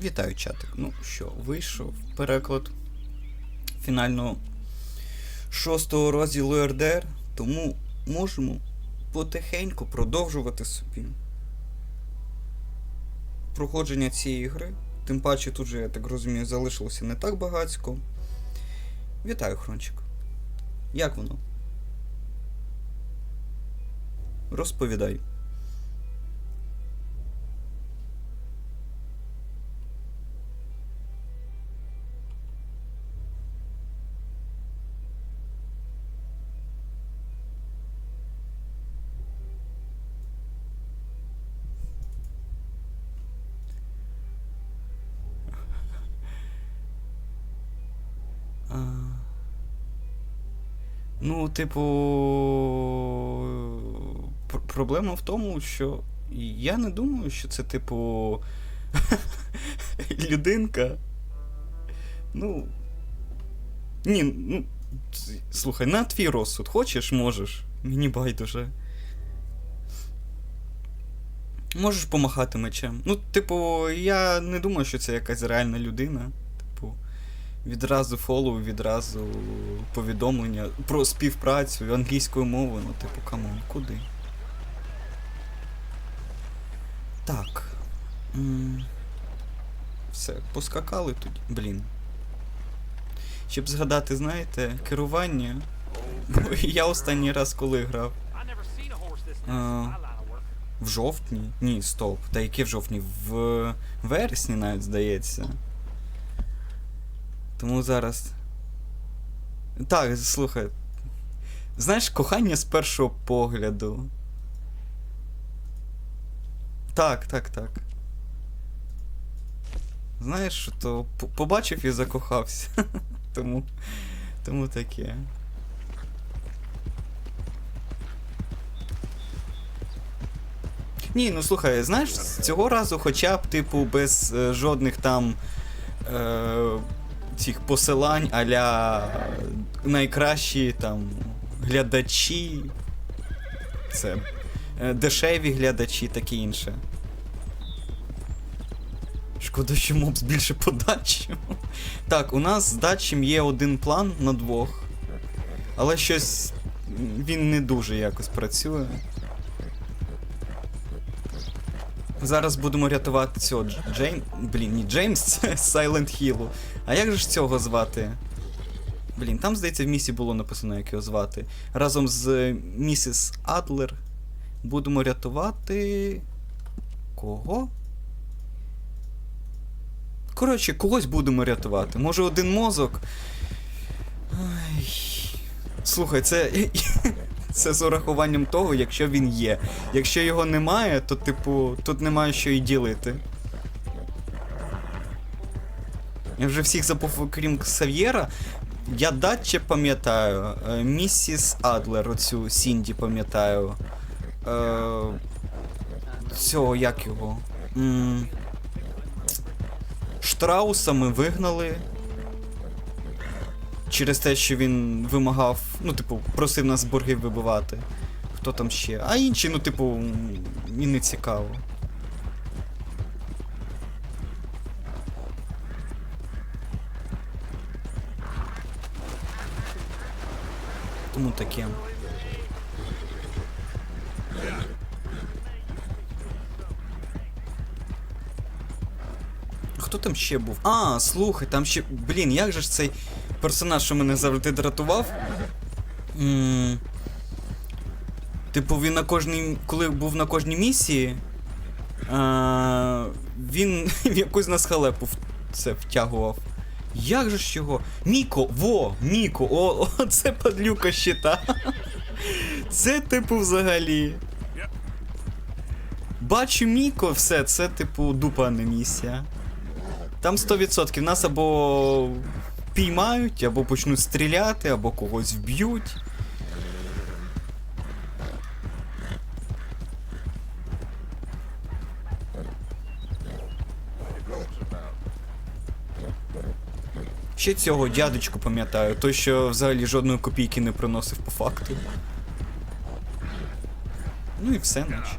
Вітаю, чатик. Ну що, вийшов переклад фінального 6-го розділу РДР, тому можемо потихеньку продовжувати собі проходження цієї гри. Тим паче тут же, я так розумію, залишилося не так багацько. Вітаю, Хрончик. Як воно? Розповідай. Ну, типу, проблема в тому, що я не думаю, що це, типу, людинка. Ну, ні, ну, слухай, на твій розсуд, хочеш, можеш, мені байдуже. Можеш помахати мечем. Ну, типу, я не думаю, що це якась реальна людина. Типу, відразу фоллоу, відразу повідомлення про співпрацю англійською мовою. Ну, типу, камон, куди? Так. Все, поскакали тоді. Блін. Щоб згадати, знаєте, керування. Бо я останній раз коли грав? В жовтні? Ні, стоп. Та яке в жовтні? В вересні навіть, здається. Тому зараз... Так, слухай. Знаєш, кохання з першого погляду. Так. Знаєш, то побачив і закохався. Тому таке. Ні, ну слухай, знаєш, цього разу хоча б, типу, без жодних там цих посилань а-ля найкращі там глядачі, це дешеві глядачі, таке інше. Шкода, що моб більше по датчим. Так, у нас з датчим є один план на двох, але щось він не дуже якось працює. Зараз будемо рятувати цього Джеймс, це Silent Hill'у. А як же ж цього звати? Блін, там, здається, в місії було написано, як його звати. Разом з місіс Адлер будемо рятувати... Кого? Коротше, когось будемо рятувати. Може, один мозок? Ай... Слухай, це з урахуванням того, якщо він є. Якщо його немає, то, типу, тут немає що і ділити. Я вже всіх забув, окрім Ксав'єра. Я Датче пам'ятаю. Місіс Адлер, оцю Сінді пам'ятаю. Цього, як його? Штрауса ми вигнали. Через те, що він вимагав, ну, типу, просив нас борги вибивати. Хто там ще? А інші, ну, типу, і не цікаво. Тому таке. Хто там ще був? А, слухай, там ще... Блін, як же ж цей персонаж, що мене завжди дратував? Типу, він на кожній... Коли був на кожній місії, він в якусь нас халепу це втягував. Як же ж його? Міко! Во! Міко! О, це падлюка щита! Це, типу, взагалі... Бачу Міко, все, це, типу, дупа, не місія. Там 100% нас або піймають, або почнуть стріляти, або когось вб'ють. Ще цього дядечку пам'ятаю, той, що взагалі жодної копійки не приносив по факту. Ну і все, наче.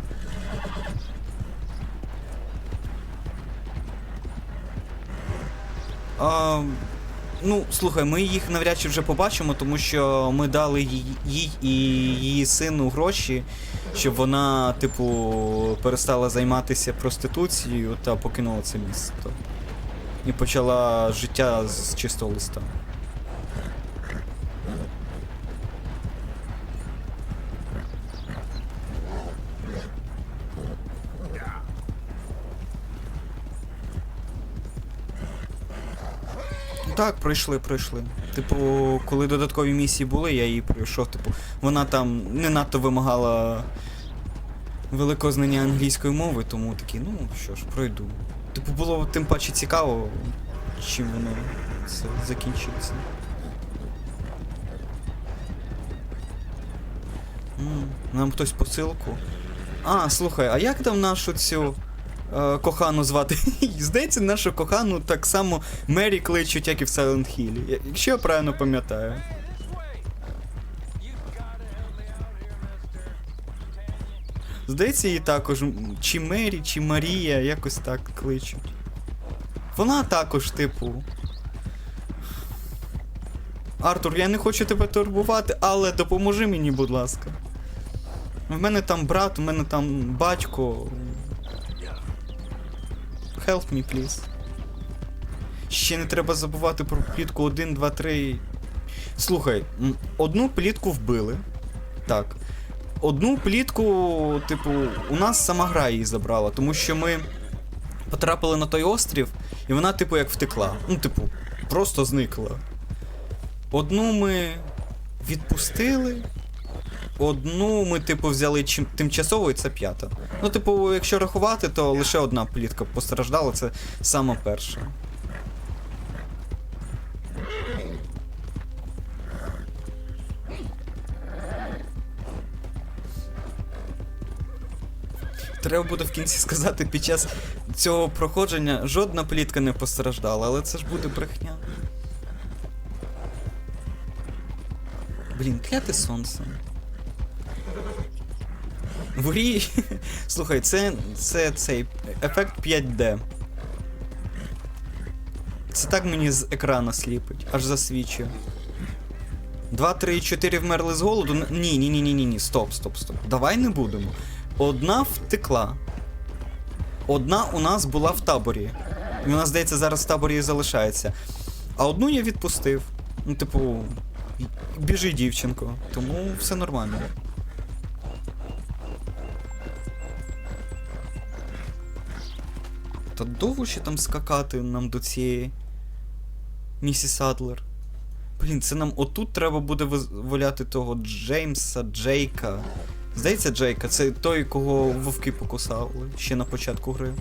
Ну, слухай, ми їх навряд чи вже побачимо, тому що ми дали їй і її сину гроші, щоб вона, типу, перестала займатися проституцією та покинула це місто. І почала життя з чистого листа. Так, пройшли. Типу, коли додаткові місії були, я її пройшов, типу, вона там не надто вимагала великого знання англійської мови, тому такий, ну, що ж, пройду. Типу, було тим паче цікаво, чим воно це закінчиться. Нам хтось посилку. А, слухай, а як там нашу цю кохану звати? Здається, нашу кохану так само Мері кличуть, як і в Silent Hill, якщо я правильно пам'ятаю. Здається, її також чи Мері, чи Марія, якось так кличуть. Вона також, типу... Артур, я не хочу тебе турбувати, але допоможи мені, будь ласка. В мене там брат, у мене там батько. Help me, please. Ще не треба забувати про плітку 1, 2, 3. Слухай, одну плітку вбили. Так. Одну плітку, типу, у нас сама гра її забрала, тому що ми потрапили на той острів, і вона, типу, як втекла. Ну, типу, просто зникла. Одну ми відпустили, одну ми, типу, взяли тимчасово, і це 5-та. Ну, типу, якщо рахувати, то лише одна плітка постраждала, це сама перша. Треба буде в кінці сказати, під час цього проходження жодна плітка не постраждала, але це ж буде брехня. Блін, кляте сонце. Ворі. Слухай, це цей ефект 5D. Це так мені з екрана сліпить, аж засвічує. 2, 3, 4 вмерли з голоду. Ні, стоп. Давай не будемо. Одна втекла. Одна у нас була в таборі. І вона, здається, зараз в таборі і залишається. А одну я відпустив. Ну, типу, біжи, дівчинко. Тому все нормально. Та довго ще там скакати нам до цієї місіс Адлер. Блін, це нам отут треба буде визволяти того Джейка. Здається, Джейка, це той, кого вовки покусали ще на початку гри.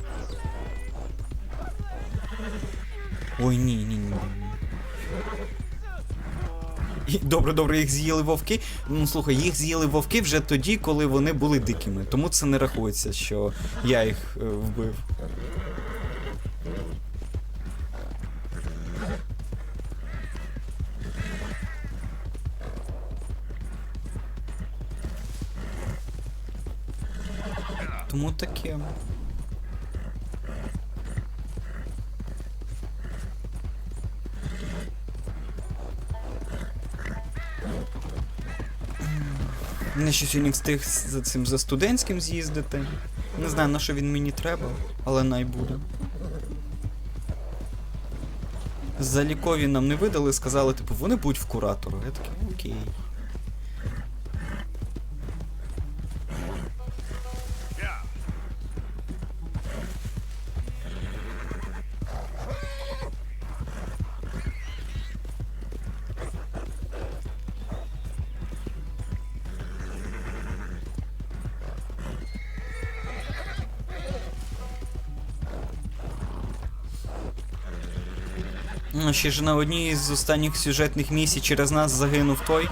Ой, ні. Добре, їх з'їли вовки. Ну, слухай, їх з'їли вовки вже тоді, коли вони були дикими. Тому це не рахується, що я їх вбив. Тому таке. Я ще сьогодні встиг за студентським з'їздити. Не знаю, на що він мені треба, але най буде. Залікові нам не видали, сказали, типу, вони будуть в куратора. Я такий, окей. Ще ж на одній з останніх сюжетних місій через нас загинув той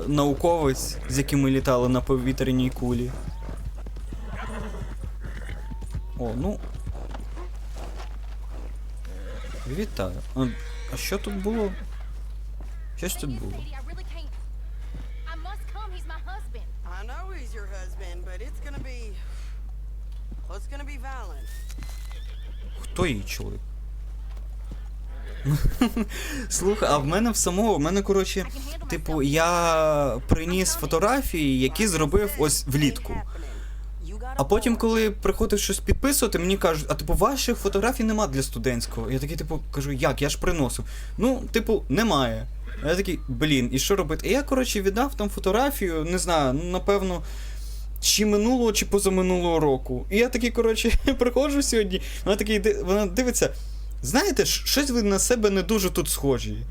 науковець, з яким ми літали на повітряній кулі. О, ну. Вітаю. А що тут було? Щось тут було. Хто її чоловік? Слухай, а в мене коротше, типу, я приніс фотографії, які зробив ось влітку. А потім, коли приходив щось підписувати, мені кажуть, а типу, ваших фотографій нема для студентського. Я такий, типу, кажу, як? Я ж приносив. Ну, типу, немає. А я такий, блін, і що робити? І я, коротше, віддав там фотографію, не знаю, напевно, чи минулого, чи позаминулого року. І я такий, коротше, приходжу сьогодні, вона дивиться, знаєте, щось ви на себе не дуже тут схожі.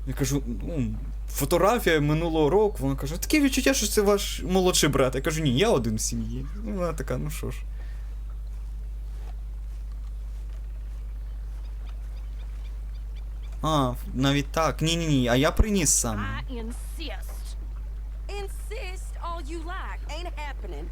Я кажу, ну, фотографія минулого року. Вона каже, таке відчуття, що це ваш молодший брат. Я кажу, ні, я один в сім'ї. Ну, вона така, ну що ж. А, навіть так. Ні, а я приніс сам. Insist all you like. Ain't happening.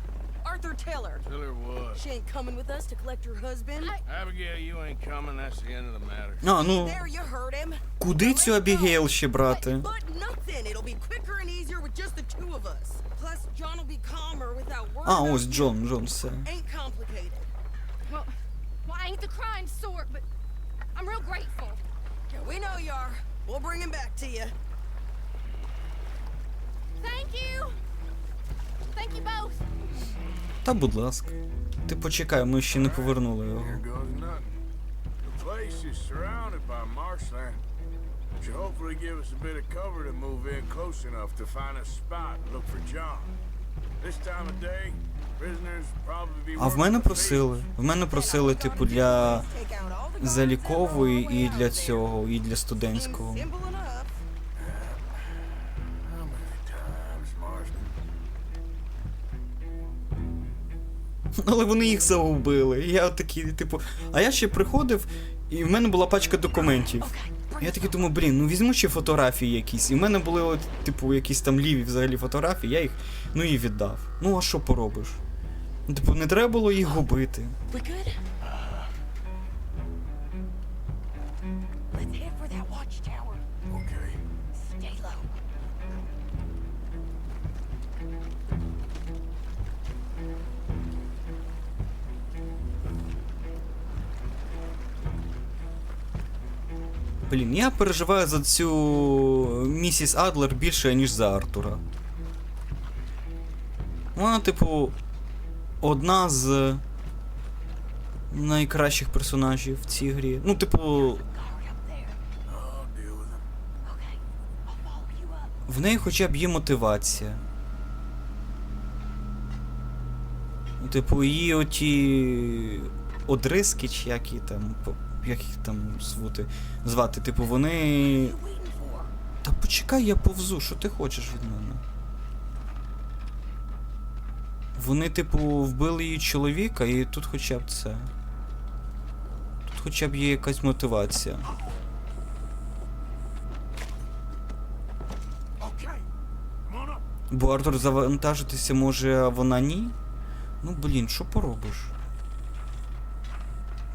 Arthur, tell her. Tell her what? She ain't coming with us to collect her husband. Abigail, you ain't coming, that's the end of the matter. А, ну, There, you heard him. куди цю Абігейл ще брати? But nothing. It'll be quicker and easier with just the two of us. Plus, John will be calmer without worrying. А, ось Джон, все. Ain't complicated. Well, I ain't the crying sort, but I'm real grateful. Yeah, we know you are. We'll bring him back to you. Thank you. Thank you both. Та будь ласка. Ти почекай, ми ще не повернули його. Here goes nothing. The place is surrounded by marshland. Should hopefully give us a bit of cover to move in close enough to find a spot and look for John. This time of day, prisoners probably be А в мене просили, типу, для залікової і для цього, і для студентського. Simple enough. How many times, Marston? Але вони їх загубили. Я такий, типу. А я ще приходив, і в мене була пачка документів. Я такий думаю, блін, ну візьму ще фотографії якісь. І в мене були, от, типу, якісь там ліві взагалі фотографії, я їх, ну і віддав. Ну а що поробиш? Ну, типу, не треба було їх губити. We good? Let's head for that watchtower. Okay. Stay low. Блін, я переживаю за цю місіс Адлер більше, ніж за Артура. Вона, типу, одна з найкращих персонажів в цій грі. Ну, типу, I'll deal with them. Okay, I'll follow you up. в неї хоча б є мотивація. Ну, типу, її оті одриски, чи як їх там звати, типу, вони... You waiting for? Та почекай, я повзу, що ти хочеш від мене? Вони, типу, вбили її чоловіка, і тут хоча б це. Тут хоча б є якась мотивація. Okay. Come on up. Бо Артур завантажитися може, а вона ні? Ну, блін, що поробиш?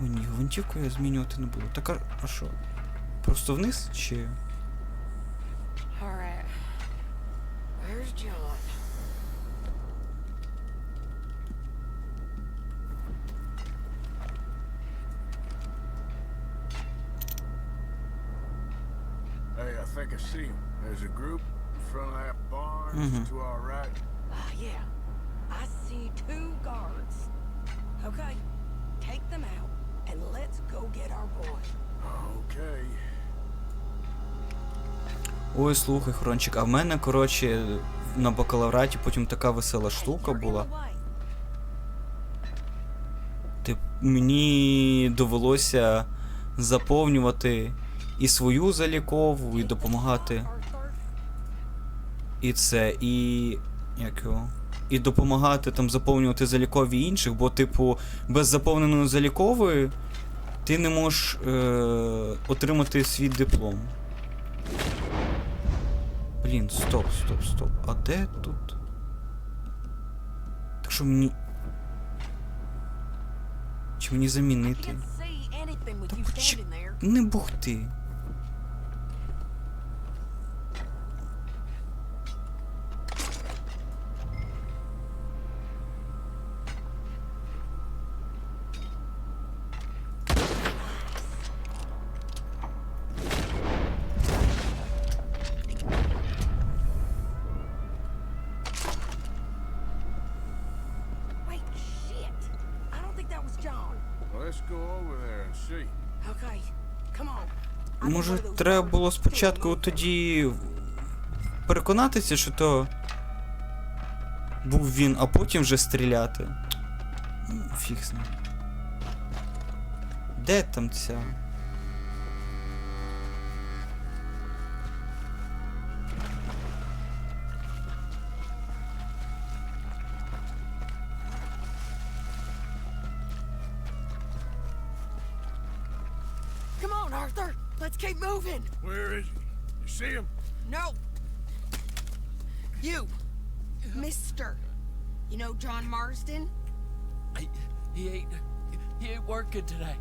О, ні, гвинтівку я змінювати не буду. Так, а що? Просто вниз, чи... All right. Where's John? Hey, I think I see him. There's a group in front of that barn to our right. Yeah. I see 2 guards. Okay. Take them out and let's go get our boy. Okay. Ой, слухай, Хрончик, а в мене, коротше, на бакалавраті потім така весела штука була. Мені довелося заповнювати і свою залікову, і допомагати. І це, і... як його? І допомагати там заповнювати залікові інших, бо, типу, без заповненої залікової ти не можеш отримати свій диплом. Блін, стоп. А де тут? Так що мені... Чи мені замінити? Can't see anything with Та you standing there. не бухти. Okay, come on. Може, треба було спочатку тоді переконатися, що то був він, а потім вже стріляти. Фіг з ним. Де там ця? Come on, Arthur. Let's keep moving. Where is he? You see him? No. You, Mister. You know John Marsden? He ain't working today.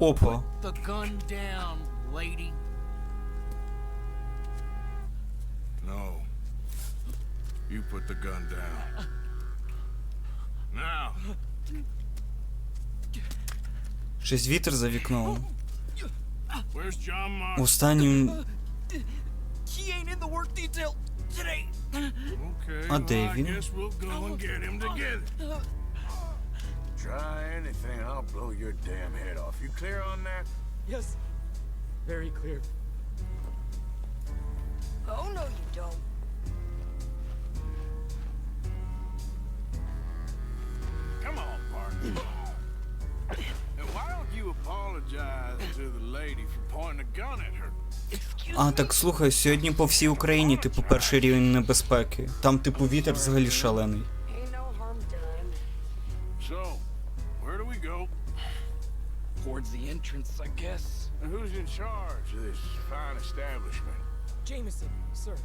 Опа. The gun down, lady. No. You put the gun down. Now. Щось вітер за вікном. Where's John Marston? Останнім... He ain't in the work detail today. Okay, А де I він? guess we'll go and get him together. Try anything, I'll blow your damn head off. You clear on that? Yes. Very clear. Oh, no, you don't. Come on, partner. And why don't you apologize to the lady for pointing a gun at her? А, так слухай, сьогодні по всій Україні, типу, перший рівень небезпеки. Там, типу, вітер взагалі шалений. Ain't no harm done. So, where do we go? Towards the entrance, I guess. And who's in charge of this fine establishment? Jameson, sir.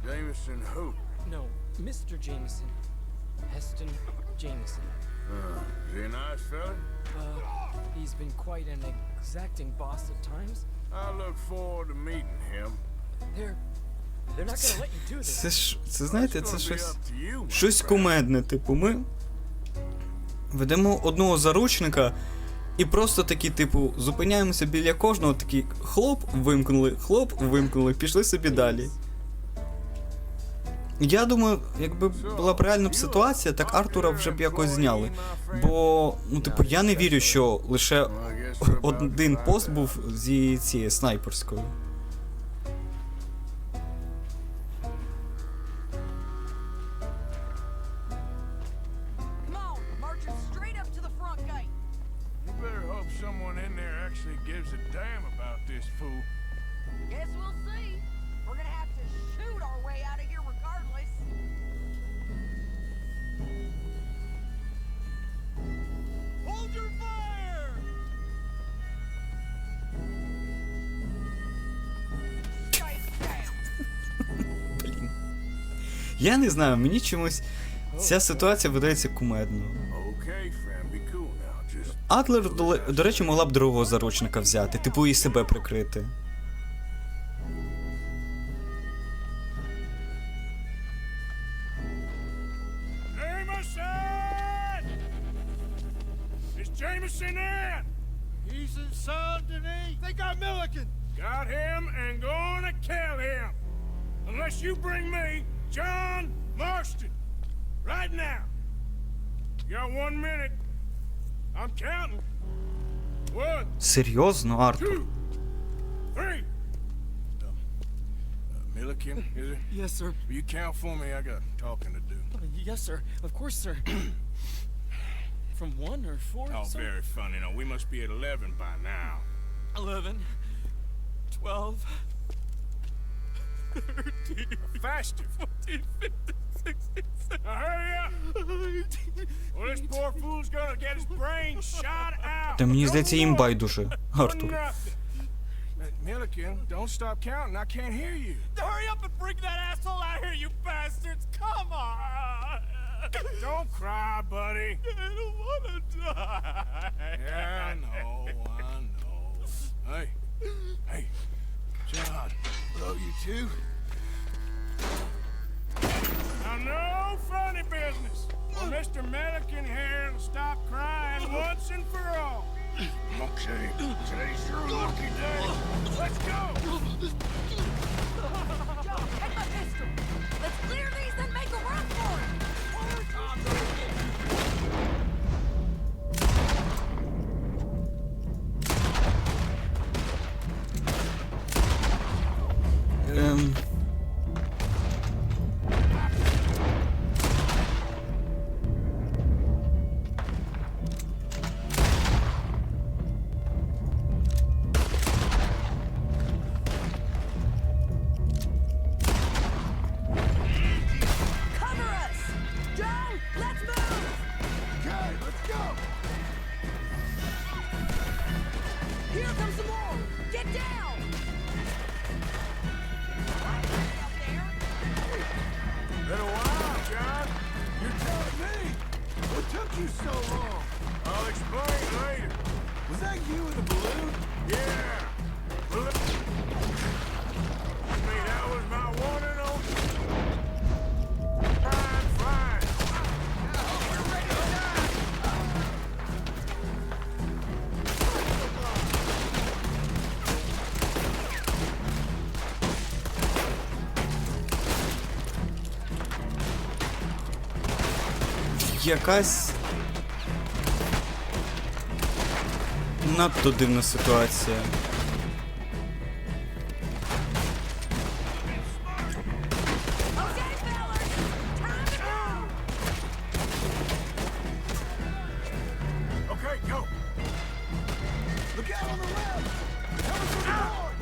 Jameson who? No, Mr. Jameson. Heston Jameson. Is he a nice fella? He's been quite an exacting boss at times. I look forward to meeting him. They're not gonna let you do this. Це ж, це знаєте, It's це gonna be щось... up to you, my Щось friend. кумедне, типу, ми ведемо одного заручника і просто такі, типу, зупиняємося біля кожного, такі хлоп, вимкнули, пішли собі далі. Я думаю, якби була б реальна б ситуація, так Артура вже б якось зняли. Бо, ну, типу, я не вірю, що лише один пост був зі цією снайперською. Come on, marching straight up to the front gate. You better hope someone in there actually gives a damn about this fool. Guess we'll see. We're gonna have to shoot our way out of here regardless. Hold your fire! Guys down. Блін. Я не знаю, мені чомусь ця ситуація видається кумедною. Okay, friend, be cool now. Just Адлер, до речі, могла б другого заручника взяти, типу і себе прикрити. Jameson! Is Jameson in? He's in Saint-Denis. They got Milliken. Got him and gonna kill him. Unless you bring me John Marston. Right now. You got 1 minute. I'm counting. 1, Серйозно, Артур? 2, 3. Milliken, is it? Yes, sir. Will you count for me? I got talking to do. Yes, sir. Of course, sir. From 1 or 4? Oh, sir? very funny. No, we must be at 11 by now. 11, 12, 13, Faster. 14, 15, 16, 17. Now hurry up. Well, this poor fool's gonna get his brains shot out. Та мені здається, їм байдуже, For Артур. nothing. Milliken, don't stop counting. I can't hear you. Hurry up and bring that asshole out here, you bastards! Come on! Don't cry, buddy. I don't want to die. Yeah, I know. Hey, hey, John. Love you too. Now, no funny business. Well, Mr. Milliken here will stop crying once and for all. Okay, today's your lucky day. Let's go. Joe, take my pistol. Let's clear these and make a run for it. Cover us! Joe, let's move! Okay, let's go. Here comes some more! Get down! Been a while, John. You're telling me? What took you so long? I'll explain later. Was that you in the balloon? Yeah. I mean, that was my one and only. Fine, fine. We're ready to die. Якась надто дивна ситуація. Okay, fellas! Time to go! Okay, go. Look out on the left. Coming from the north.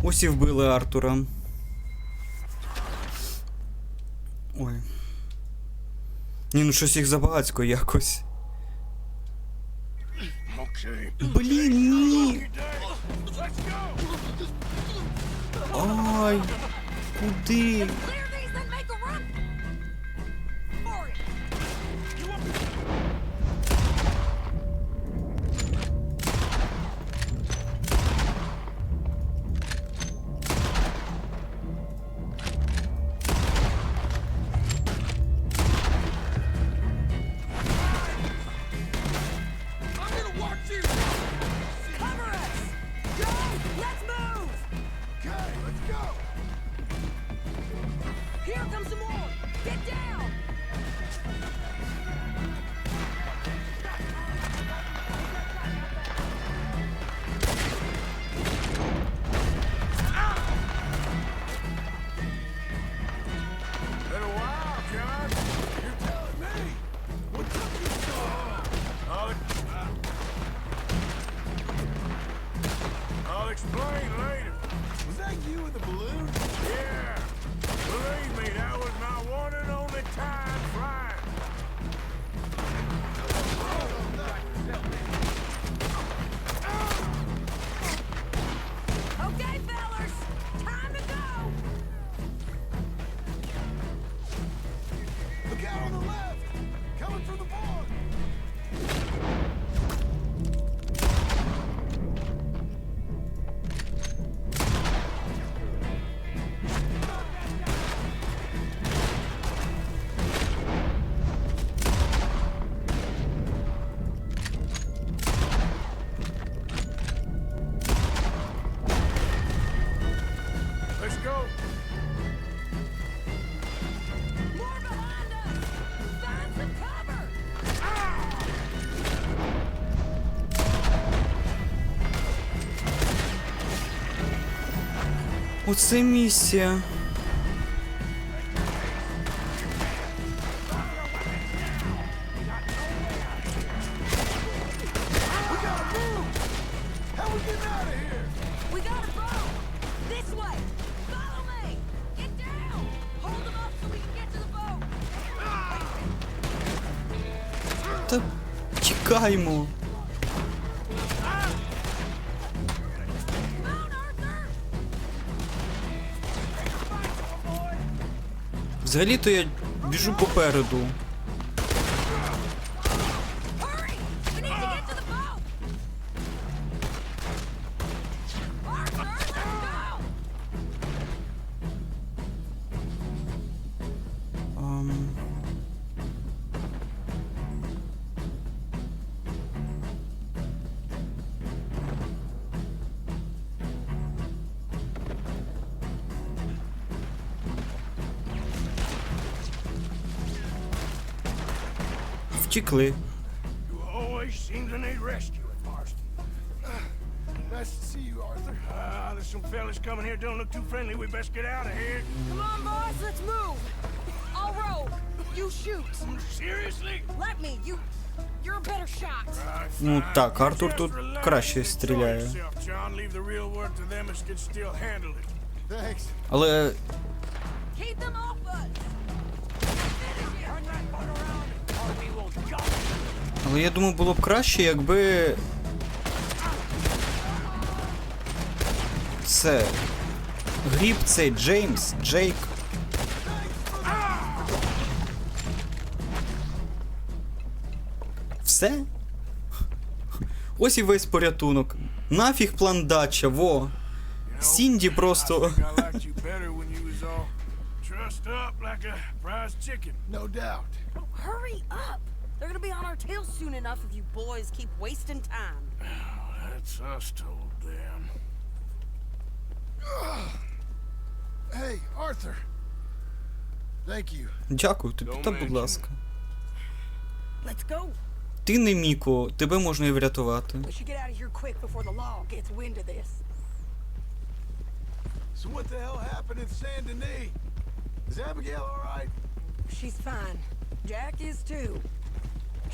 Ось і вбили Артура. Ой. Ні, ну щось їх забагацько якось. Okay. Блін, ні! Let's go. Ай! Куди? Clear these and make a run for it! I'm gonna watch you. Cover us! Joe, let's move! Okay, let's go. Here comes some more! Get down! Been a while, John. You're telling me. What took you so long? I'll explain later. Was that you in the balloon? Yeah. Believe me, that was my one and only time flying. Okay, fellas! Time to go! Look out on the left. Coming from the barn. Let's go. More behind us! Find some cover! Оце місія. We gotta move. How we getting out of here? We got a boat! This way! Follow me! Get down! Hold them up so we can get to the boat! Та чекаймо. Boat, Arthur! Взагалі-то я біжу попереду. Hurry! We need to get to the boat! Arthur, let's go! Втікли. You always seem to need rescuing, Marston. Nice to see you, Arthur. There's some fellas coming here. Don't look too friendly. We best get out of here. Come on, boys, let's move! I'll row. You shoot. Seriously? Let me. You're a better shot. Ну так, Артур тут краще стріляє. John, leave the real work to them as can still handle it. Thanks. Але Keep them off us! Turn that boat around, or we will go. Але я думаю, було б краще, якби це гріб цей Джейк. Все? Ось і весь порятунок. Нафіг план дача, во. Сінді просто. I liked you better when you was all trussed up like a prize chicken. No doubt. Hurry up! They're gonna be on our tails soon enough if you boys keep wasting time. That's us told them. Hey, Arthur. Thank you. Дякую тобі, та будь ласка. Let's go. Ти не Міко, тебе можна і врятувати. We should get out of here quick before the law gets wind of this. So what the hell happened in Saint Denis? Is Abigail all right? She's fine. Jack is too.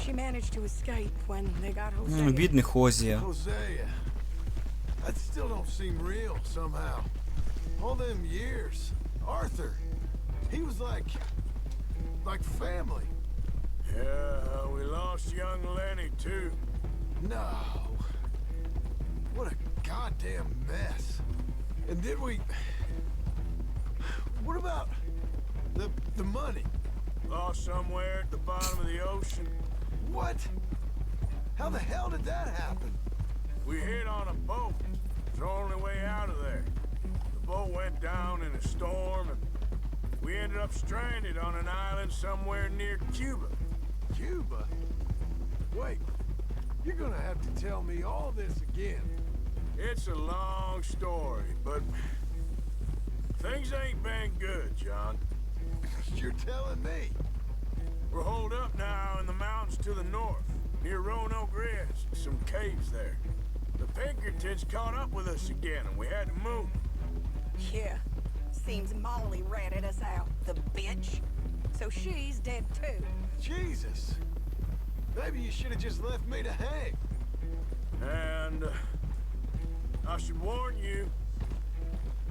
She managed to escape when they got Hosea. Бідний Хозія. Hosea. That still don't seem real somehow. All them years. Arthur. He was like family. Yeah, we lost young Lenny too. No. What a goddamn mess. And did we... What about the money? Lost somewhere at the bottom of the ocean. What? How the hell did that happen? We hit on a boat. It's the only way out of there. The boat went down in a storm and we ended up stranded on an island somewhere near Cuba. Cuba? Wait, you're gonna have to tell me all this again. It's a long story, but things ain't been good, John. You're telling me. We're holed up now in the mountains to the north, near Roanoke Ridge, some caves there. The Pinkertons caught up with us again, and we had to move. Yeah. Seems Molly ratted us out, the bitch. So she's dead too. Jesus. Maybe you should have just left me to hang. And I should warn you,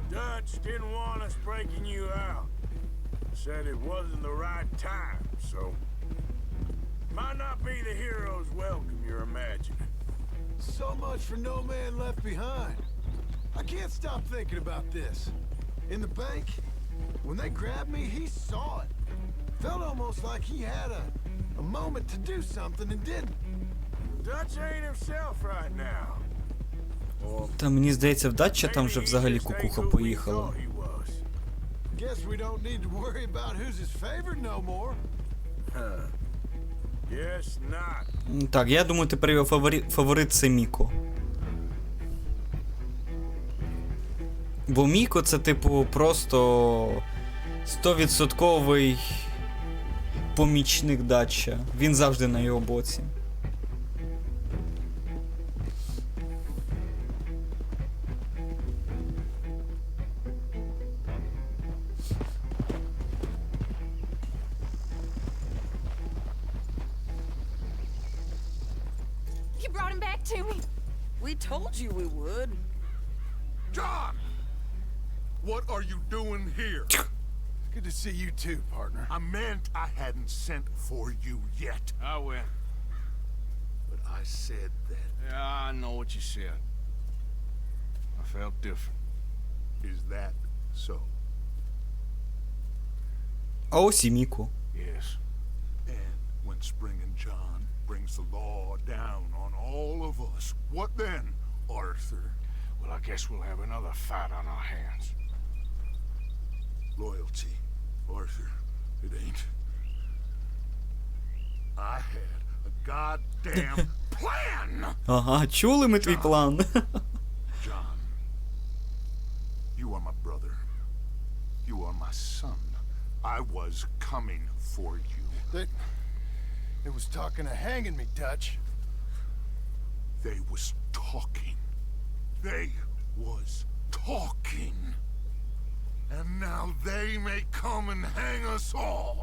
Dutch didn't want us breaking you out. Said it wasn't the right time, so might not be the hero's welcome you're imagining. So much for no man left behind. I can't stop thinking about this. In the bank, when they grabbed me, he saw it. Felt almost like he had a moment to do something and didn't. Dutch ain't himself right now. Та мені здається, в Датча там вже взагалі кукуха поїхала. Guess we don't need to worry about who's his favorite no more. Guess not. Так, я думаю, тепер його фаворит це Міко. Бо Міко це, типу, просто 100% помічник Датча. Він завжди на його боці. You brought him back to me. We told you we would. John! What are you doing here? Good to see you too, partner. I meant I hadn't sent for you yet. I went. But I said that. Yeah, I know what you said. I felt different. Is that so? А ось і Міку. Yes. And when Spring and John brings the law down on all of us, what then, Arthur? Well, I guess we'll have another fight on our hands. Loyalty, Arthur. It ain't. I had a goddamn plan! Ага, чули ми твій план. John, you are my brother. You are my son. I was coming for you. They was talking of hanging me, Dutch. They was talking. They was talking. And now they may come and hang us all.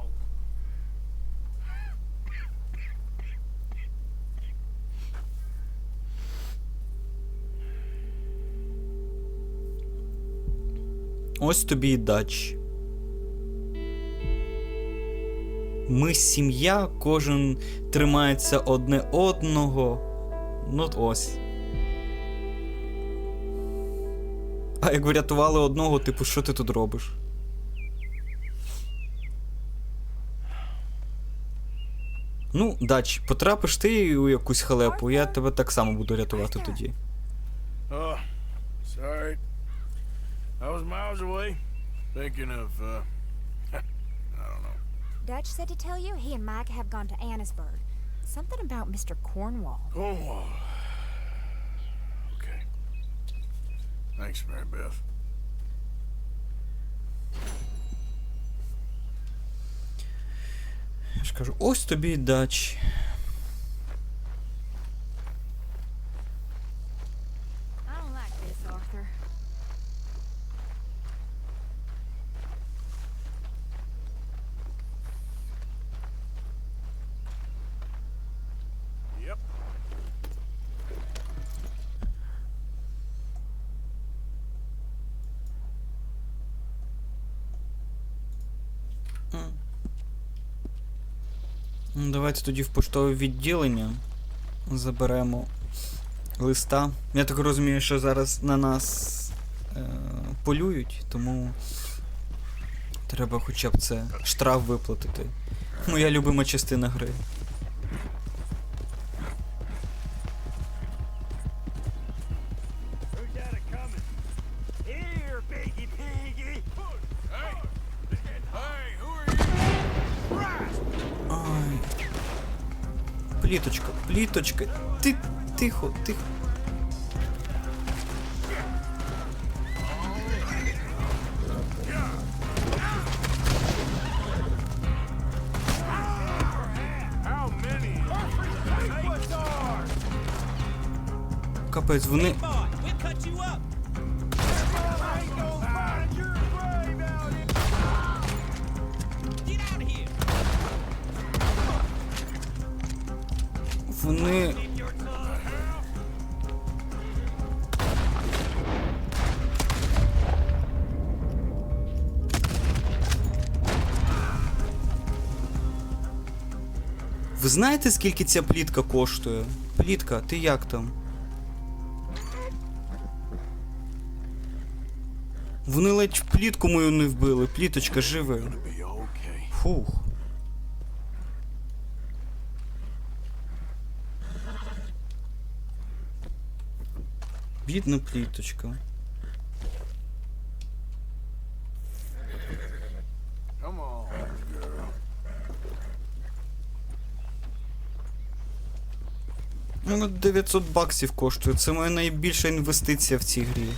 Ось тобі і дач. Ми сім'я, кожен тримається одне одного. Ну ось. А як врятували одного, типу, що ти тут робиш? Ну, дач, потрапиш ти у якусь халепу, я тебе так само буду рятувати тоді. Oh, sorry. I was miles away, thinking of, I don't know. Dutch said to tell you he and Micah have gone to Annisburg. Something about Mr. Cornwall. Cornwall. Okay. Thanks, Mary Beth. Я ж кажу, ось тобі і дач. I don't like this, Arthur. Yep. Ну, давайте тоді в поштове відділення заберемо листа. Я так розумію, що зараз на нас полюють, тому треба хоча б це штраф виплатити. Моя любима частина гри. Who's that coming? Here, piggy piggy. Hey! Hey, who are you? Ай. Пліточка, пліточка. Ти тихо, тихо. How many? Капець, вони. Вони. Ви знаєте, скільки ця плітка коштує? Плітка, ти як там? Вони ледь плітку мою не вбили. Пліточка, живе. Be okay. Фух. Бідна пліточка. Come on, girl. Ну, 900 баксів коштує. Це моя найбільша інвестиція в цій грі.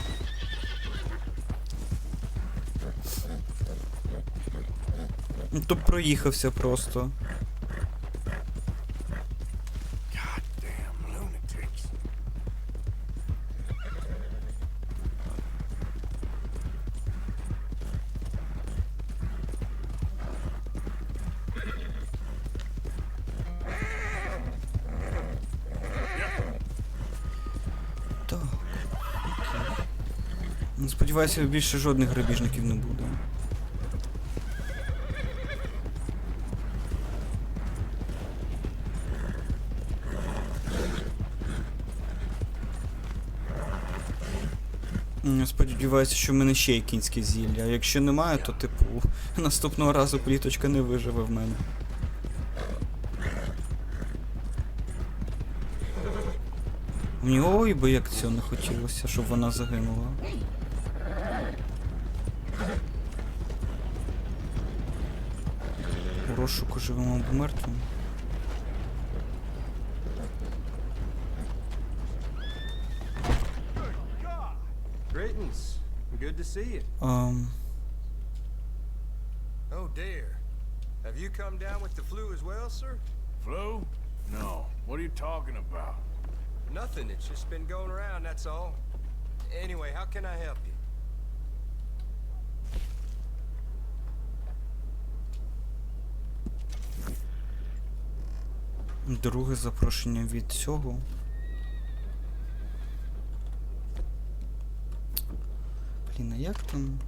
Ну, то проїхався просто. Goddamn lunatics. Так. Ну, сподіваюся, більше жодних грабіжників не буде. Сподіваюся, що в мене ще є кінське зілля. А якщо немає, то, типу, наступного разу пліточка не виживе в мене. Мені ой би як цього не хотілося, щоб вона загинула. У розшуку живемо або мертвим. Greetings. Good to see you. Oh dear. Have you come down with the flu as well, sir? Flu? No. What are you talking about? Nothing. It's just been going around, that's all. Anyway, how can I help you? Друге запрошення від цього. Блін, а як там?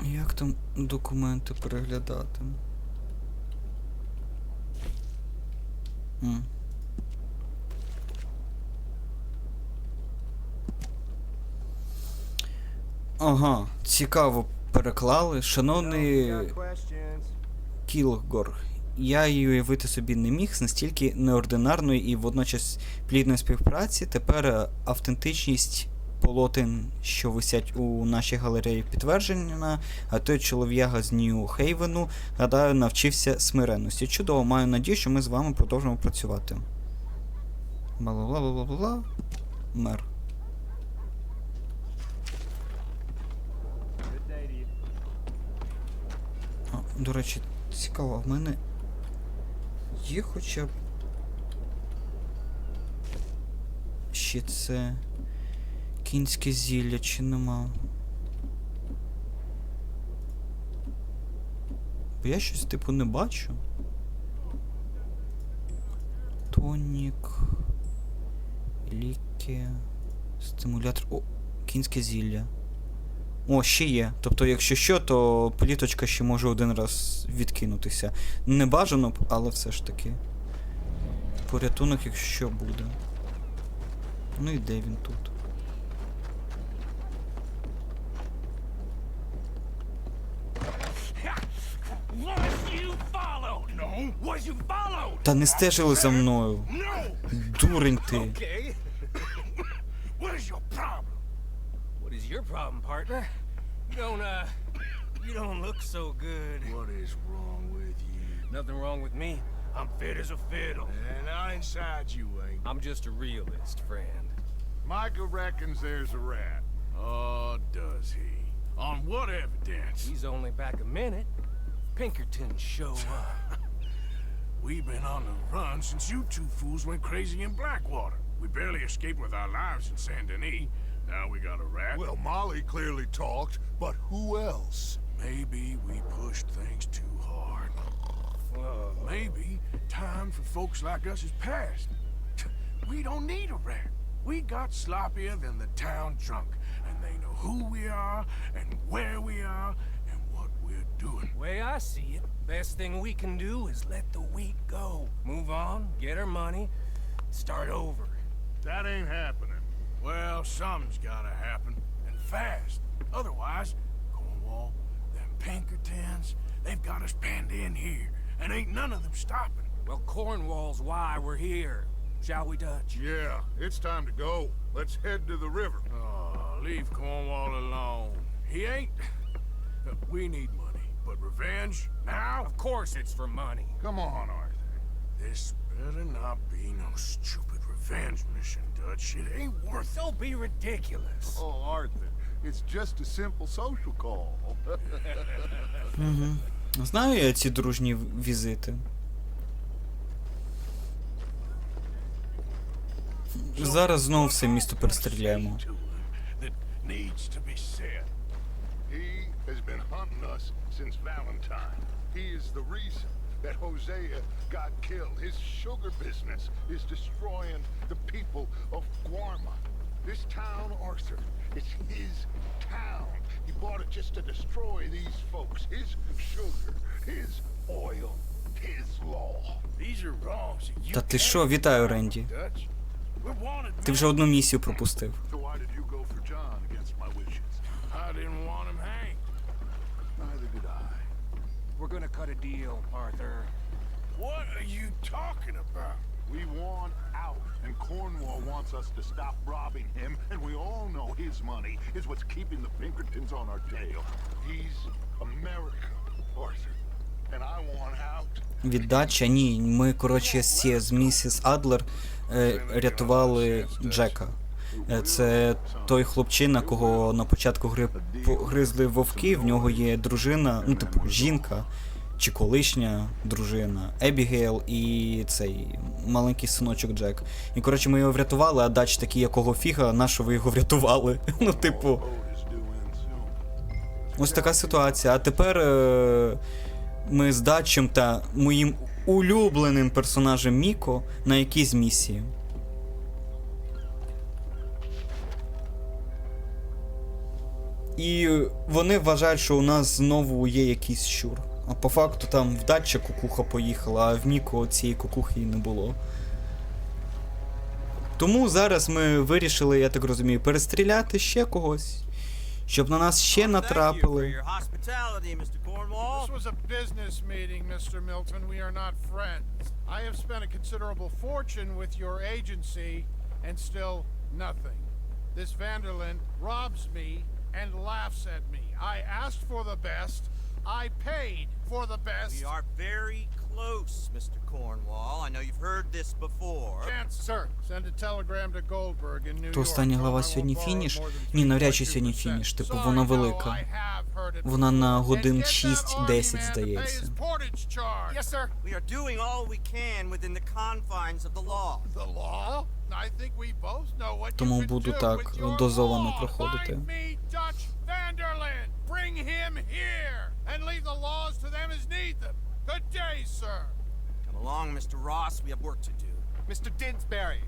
Як там документи переглядати? Ага, цікаво переклали. Шановний Кілгор, я її уявити собі не міг з настільки неординарної і водночас плідної співпраці. Тепер автентичність полотен, що висять у нашій галереї, підтверджена, а той чолов'яга з Нью-Хейвену, гадаю, навчився смиренності. Чудово, маю надію, що ми з вами продовжимо працювати. Бла-бла-бла-бла-бла. Мер. До речі, цікаво, в мене є хоча б ще це кінське зілля, чи нема? Бо я щось типу не бачу. Тонік, ліки, стимулятор. О, кінське зілля. О, ще є. Тобто, якщо що, то пліточка ще може один раз відкинутися. Не бажано, але все ж таки. Порятунок, якщо буде. Ну і де він тут? Та не стежили за мною. Дурень ти. What is your problem, partner? You don't look so good. What is wrong with you? Nothing wrong with me. I'm fit as a fiddle. And I inside you ain't. I'm just a realist, friend. Micah reckons there's a rat. Oh, does he? On what evidence? He's only back a minute. Pinkerton show up. We've been on the run since you two fools went crazy in Blackwater. We barely escaped with our lives in Saint Denis. Now we got a rat. Well, Molly clearly talked, but who else? Maybe we pushed things too hard. Maybe time for folks like us is past. We don't need a rat. We got sloppier than the town drunk, and they know who we are, and where we are, and what we're doing. Way I see it, best thing we can do is let the week go. Move on, get our money, start over. That ain't happening. Well, something's gotta happen, and fast. Otherwise, Cornwall, them Pinkertons, they've got us penned in here, and ain't none of them stopping. Well, Cornwall's why we're here. Shall we, Dutch? Yeah, it's time to go. Let's head to the river. Oh, leave Cornwall alone. He ain't... We need money, but revenge, now? Of course it's for money. Come on, Arthur. This better not be no stupid revenge mission, Dutch. It ain't worth it. Don't be ridiculous. Oh, Arthur, it's just a simple social call. Знаю я ці дружні візити. Зараз знову все місто перестріляємо. He has been hunting us since Valentine. He is the reason that Hosea got killed. His sugar business is destroying the people of Guarma. This town, Arthur, it's his town. He bought it just to destroy these folks. His sugar, his oil, his law. Та ти що, вітаю, Ренді. Ти вже одну місію пропустив. So why did you go for John against my wishes? I didn't want him hanged. Neither did I. We're gonna cut a deal, Arthur. What are you talking about? We want out, and Cornwall wants us to stop robbing him, and we all know his money is what's keeping the Pinkertons on our tail. He's America, Arthur, and I want out. Віддача? Ні, ми, коротше, з місіс Адлер рятували Джека. Це той хлопчина, кого на початку гри гризли вовки, в нього є дружина, ну, типу, жінка, чи колишня дружина, Ебігейл і цей маленький синочок Джек. І, коротше, ми його врятували, а Дач такий, якого фіга, нащо ви його врятували? Ну, типу, ось така ситуація. А тепер ми з Дачем та моїм улюбленим персонажем Міко на якійсь місії. І вони вважають, що у нас знову є якийсь щур. А по факту там в Дача кукуха поїхала, а в Міко цієї кукухи і не було. Тому зараз ми вирішили, я так розумію, перестріляти ще когось, щоб на нас ще натрапили. This was a business meeting, Mr. Milton. We are not friends. I have spent a considerable fortune with your agency, and still nothing. This Vanderlyn robs me and laughs at me. I asked for the best. I paid for the best. We are very close, Mr. Cornwall. I know you've heard this before. Chance, sir, send a telegram to Goldberg in New York. То остання глава сьогодні фініш? Ні, навряд чи сьогодні фініш. Типу, вона велика. Вона на годин 6-10, здається. Yes, sir. We are doing all we can within the confines of the law. The law? I think we both know what you Тому could буду do так with your дозовано law. проходити. Find me Dutch Vanderlyn. Bring him here and leave the laws to them as need them. Good day, sir. Come along, Mr. Ross. We have work to do. Mr. Didsbury.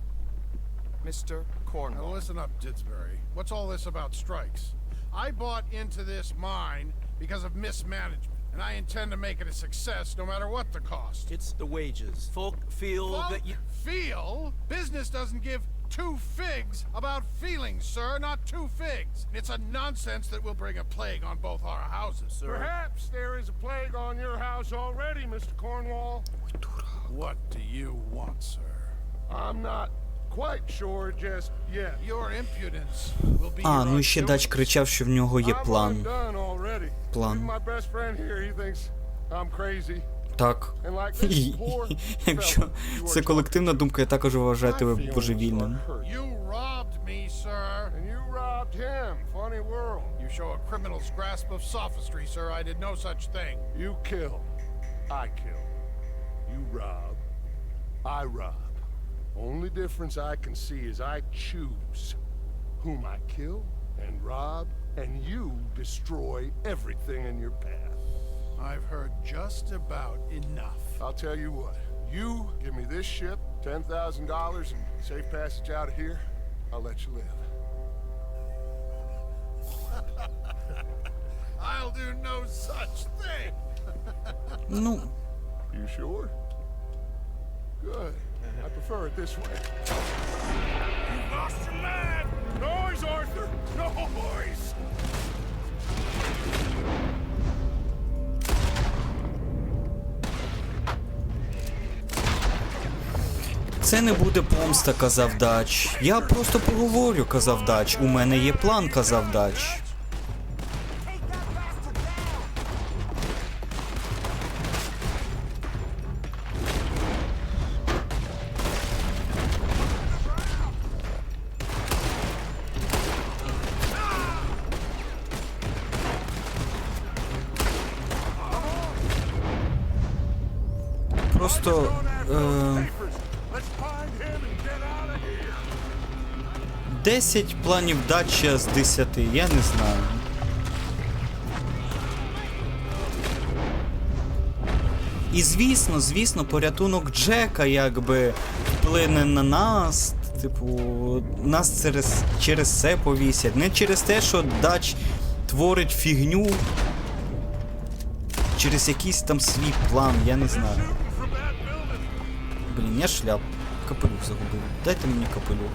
Mr. Now Cornwall. listen up, Didsbury. What's all this about strikes? I bought into this mine because of mismanagement, and I intend to make it a success no matter what the cost. It's the wages. Folk feel that you... Feel? Business doesn't give two figs about feelings, sir, not two figs. It's a nonsense that will bring a plague on both our houses, sir. Perhaps there is a plague on your house already, Mr. Cornwall. What do you want, sir? I'm not quite sure just yet. Your impudence will be А, your ну і ще Дач undoing. кричав, що в нього є I'm план. undone already. План. Even my best friend here, he thinks I'm crazy. Так. And like this poor Якщо fella, you це are колективна думка, я також вважаю My тебе feelings божевільним. are hurt. You robbed me, sir. And you robbed him. Funny world. You show a criminal's grasp of sophistry, sir. I did no such thing. You kill. I kill. You rob. I rob. Only difference I can see is I choose whom I kill and rob, and you destroy everything in your path. I've heard just about enough. I'll tell you what. You give me this ship, $10,000, and safe passage out of here. I'll let you live. I'll do no such thing. Ну, You sure? Good. I prefer it this way. You lost your man! Noise, Arthur! Noise! це не буде помста, казав Дач. Я просто поговорю, казав Дач. У мене є план, казав Дач. Просто 10 планів Дача з 10, я не знаю. І звісно, порятунок Джека якби вплине на нас. Типу, нас через це повісять. Не через те, що Дач творить фігню. Через якийсь там свій план, я не знаю. Блін, я шляп. Капелюх загубив. Дайте мені капелюх.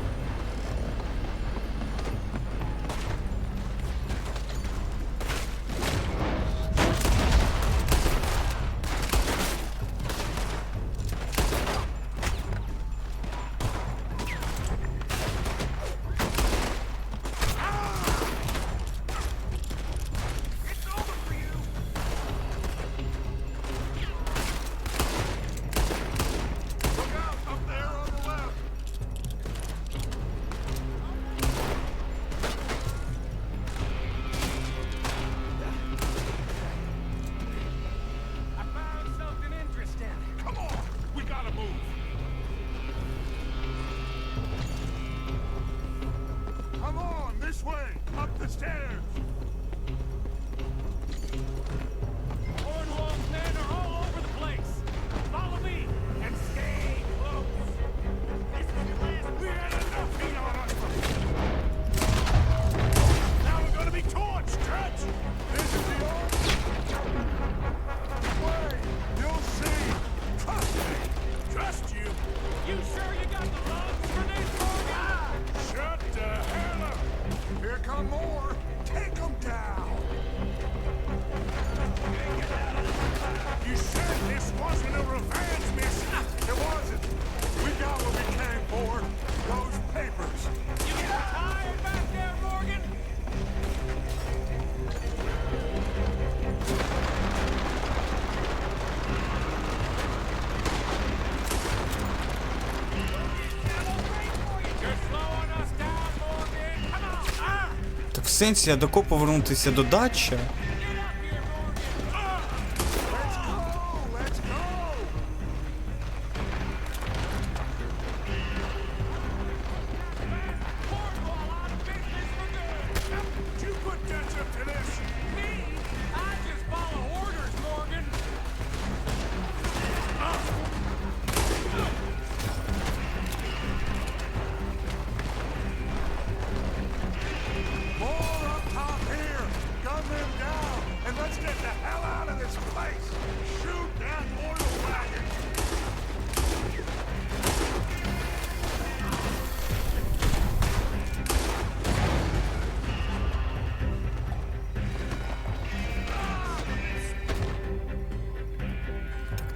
В сенсі, я до кого повернутися до дачі?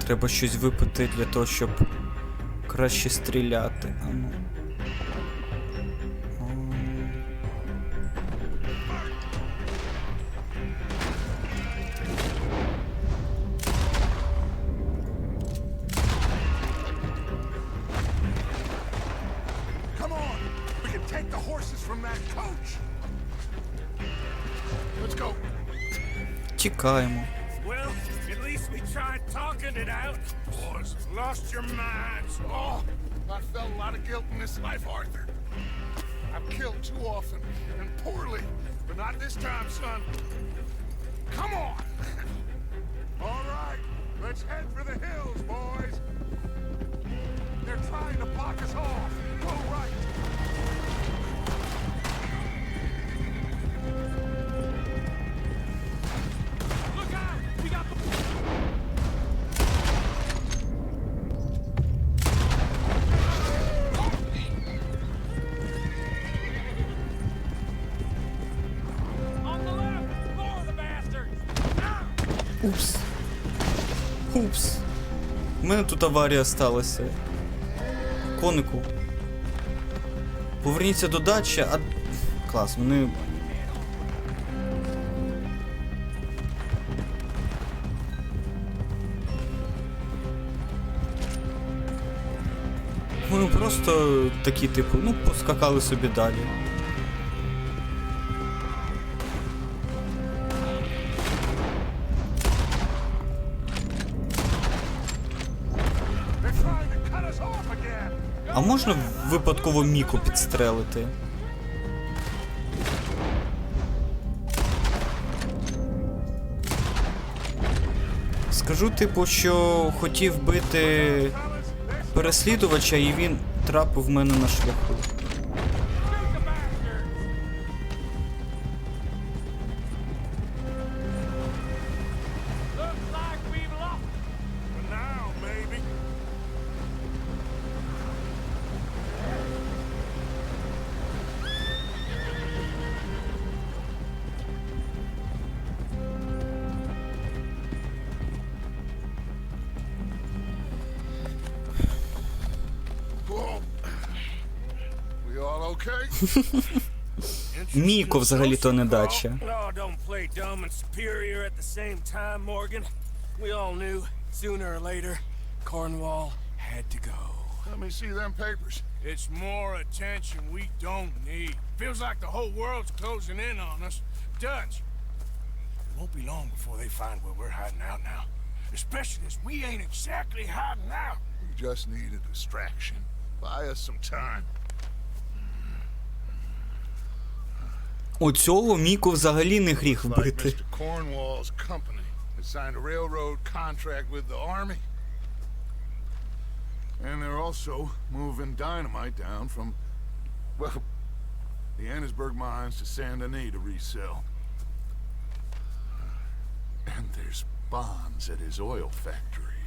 Треба щось випити для того, щоб краще стріляти. А ну. Тікаємо. Boys, lost your minds. Oh, I felt a lot of guilt in this life, Arthur. I've killed too often and poorly, but not this time, son. Come on. All right, let's head for the hills, boys. They're trying to block us off. Go right. Look out! We got the... Упс. Упс. У мене тут аварія сталася. Конику. Поверніться до дачі, а... Клас, вони... Вони просто такі, типу, ну, поскакали собі далі. А можна випадково Міку підстрелити? Скажу, типу, що хотів бити переслідувача, і він трапив в мене на шляху. okay? Міко взагалі-то не дача. Oh, don't play dumb and superior at the same time, Morgan. We all knew, sooner or later, Cornwall had to go. Let me see them papers. It's more attention we don't need. Feels like the whole world's closing in on us. Dutch, it won't be long before they find where we're hiding out now. Especially as we ain't exactly hiding out. We just need a distraction. Buy us some time. Оцього Міку взагалі не гріх Like вбити. Mr. Cornwall's company has signed a railroad contract with the army. And they're also moving dynamite down from, well, the Annisburg mines to Saint Denis to resell. And there's bonds at his oil factory.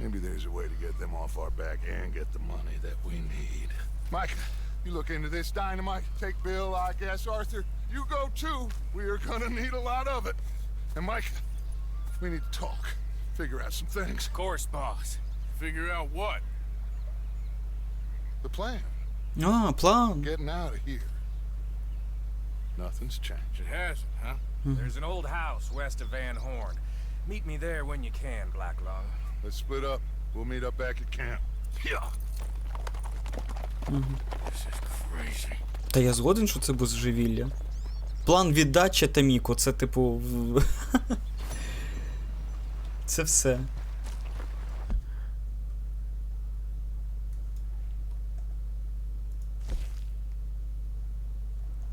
Maybe there's a way to get them off our back and get the money that we need. Mike, you look into this dynamite. Take Bill, I guess. Arthur, you go too. We are gonna need a lot of it. And Mike, we need to talk. Figure out some things. Of course, boss. Figure out what? The plan. А, план. Getting out of here. Nothing's changed. It hasn't, huh? There's an old house west of Van Horn. Meet me there when you can, Black Lung. Let's split up. We'll meet up back at camp. Yeah. This is crazy. Та я згоден, що це божевілля. План віддача та Міко, це типу... Це все.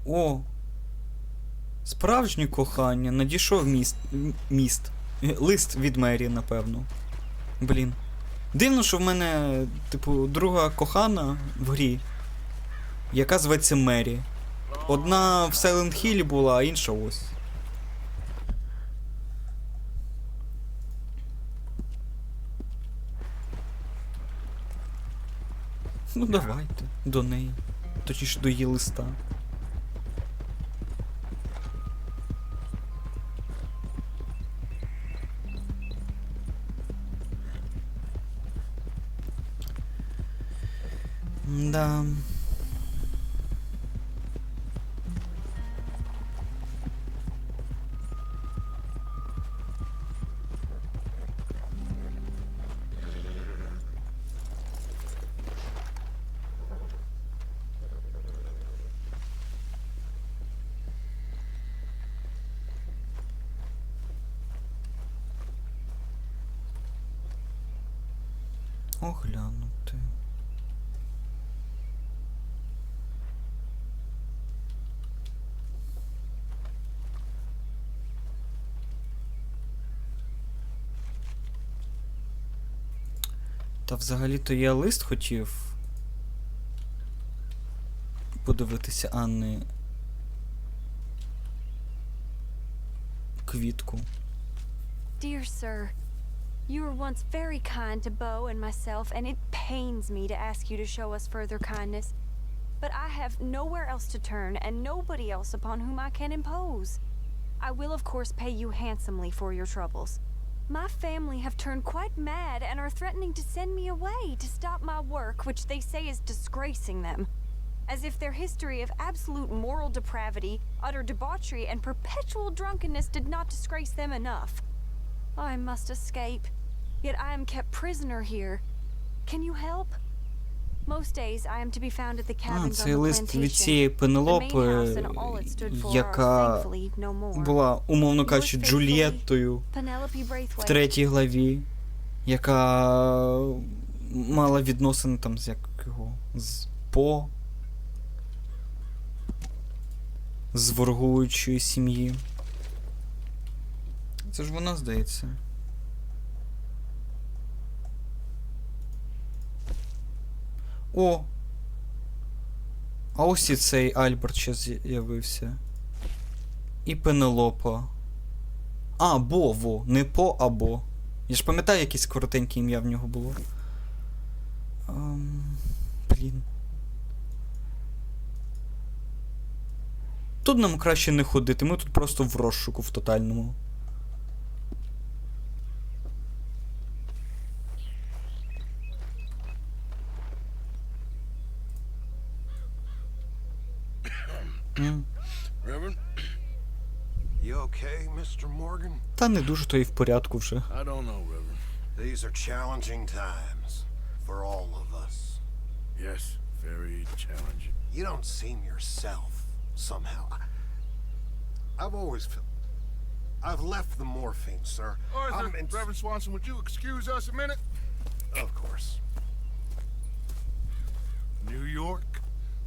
О! Справжнє кохання. Надійшов міст. Лист від Мері, напевно. Блін. Дивно, що в мене, типу, друга кохана в грі, яка зветься Мері. Одна в Сайленд Хіллі була, а інша ось. Ну давайте, до неї. Точніше, до її листа. Да. Оглянути. Та взагалі-то я лист хотів подивитися, а не квітку. Dear sir, you were once very kind to Beau and myself, and it pains me to ask you to show us further kindness. But I have nowhere else to turn, and nobody else upon whom I can impose. I will, of course, pay you handsomely for your troubles. My family have turned quite mad and are threatening to send me away to stop my work, which they say is disgracing them. As if their history of absolute moral depravity, utter debauchery, and perpetual drunkenness did not disgrace them enough. I must escape, yet I am kept prisoner here. Can you help? Most days I am to be found at the cabins on Цей the лист від plantation. цієї Пенелопи, яка була, умовно кажучи, Джульєттою в 3-й главі, яка мала відносини там з якого? З з ворогуючої сім'ї. Це ж вона, здається. О! А ось і цей Альберт ще з'явився. І Пенелопа. А, Во. Не По, а Бо. Я ж пам'ятаю, якесь коротеньке ім'я в нього було. Блін. Тут нам краще не ходити, ми тут просто в розшуку в тотальному. Reverend? You okay, Mr. Morgan? Та не дуже то і в порядку вже. I don't know, Reverend. These are challenging times for all of us. Yes, very challenging. You don't seem yourself, somehow. I've always felt... I've left the morphine, sir. Arthur, Reverend Swanson, would you excuse us a minute? Of course. New York.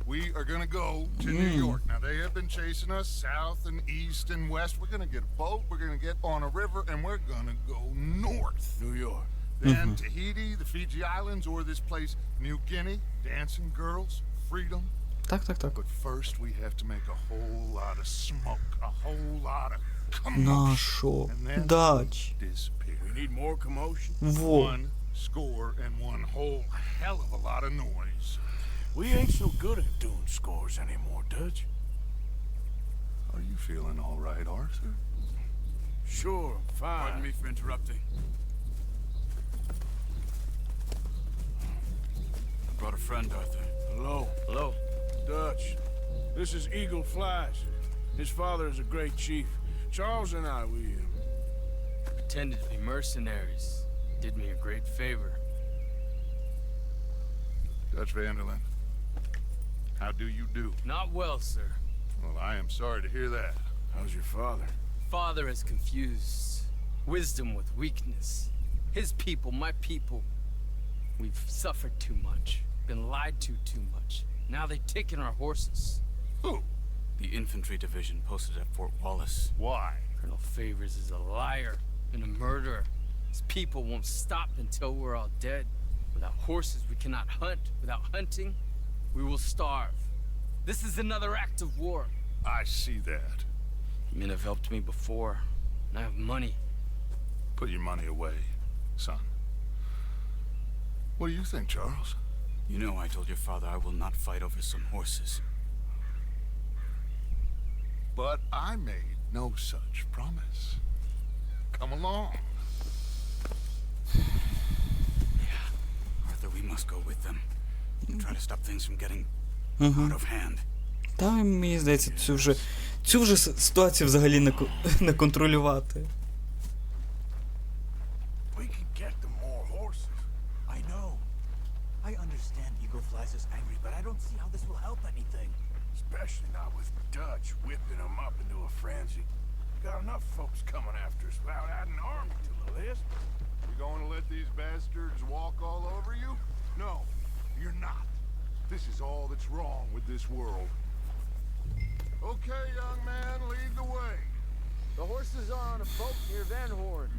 We are gonna go to New York. Now, they have been chasing us south and east and west. We're gonna get a boat, we're gonna get on a river, and we're gonna go north. New York. Then Tahiti, the Fiji Islands, or this place, New Guinea, dancing girls, freedom. Так, так, так. But first we have to make a whole lot of smoke, a whole lot of На commotion, що? and then Дач. disappear. We need more commotion. Во. One score and one whole hell of a lot of noise. We ain't so good at doing scores anymore, Dutch. Are you feeling all right, Arthur? Sure, I'm fine. Pardon me for interrupting. I brought a friend, Arthur. Hello. Hello. Dutch. This is Eagle Flies. His father is a great chief. Charles and I, we... Pretended to be mercenaries. Did me a great favor. Dutch Vanderlyn, how do you do? Not well, sir. Well, I am sorry to hear that. How's your father? Father has confused wisdom with weakness. His people, my people. We've suffered too much. Been lied to too much. Now they've taken our horses. Who? The infantry division posted at Fort Wallace. Why? Colonel Favors is a liar and a murderer. His people won't stop until we're all dead. Without horses, we cannot hunt. Without hunting, we will starve. This is another act of war. I see that. Men have helped me before, and I have money. Put your money away, son. What do you think, Charles? You know I told your father I will not fight over some horses. But I made no such promise. Come along. Arthur, we must go with them. Try to stop things from getting out of hand. Та мені здається, цю вже ситуацію взагалі не контролювати. We can get them more horses. I know. I understand Eagle Flies is angry, but I don't see how this will help anything. Especially not with Dutch whipping them up into a frenzy. Got enough folks coming after us without adding an army to the list. You going to let these bastards walk all over you? No, you're not. This is all that's wrong with this world. Okay, young man, lead the way. The horses are on a boat near Van Horn.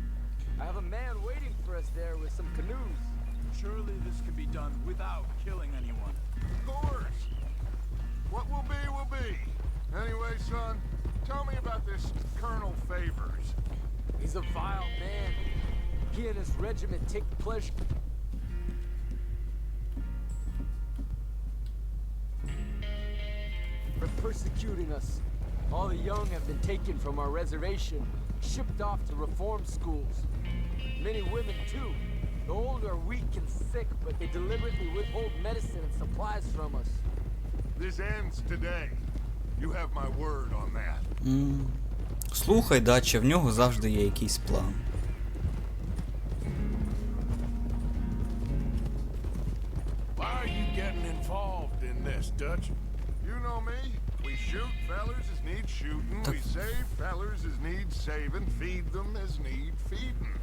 I have a man waiting for us there with some canoes. Surely this can be done without killing anyone. Of course. What will be, will be. Anyway, son, tell me about this Colonel Favors. He's a vile man. He and his regiment take pleasure. For persecuting us. All the young have been taken from our reservation, shipped off to reform schools. Many women, too. The old are weak and sick, but they deliberately withhold medicine and supplies from us. This ends today. You have my word on that. Слухай, Дача, в нього завжди є якийсь план. Why are you getting involved in this, Dutch? You know me. We shoot fellers as need shooting. We save fellers as need saving. Feed them as need feeding.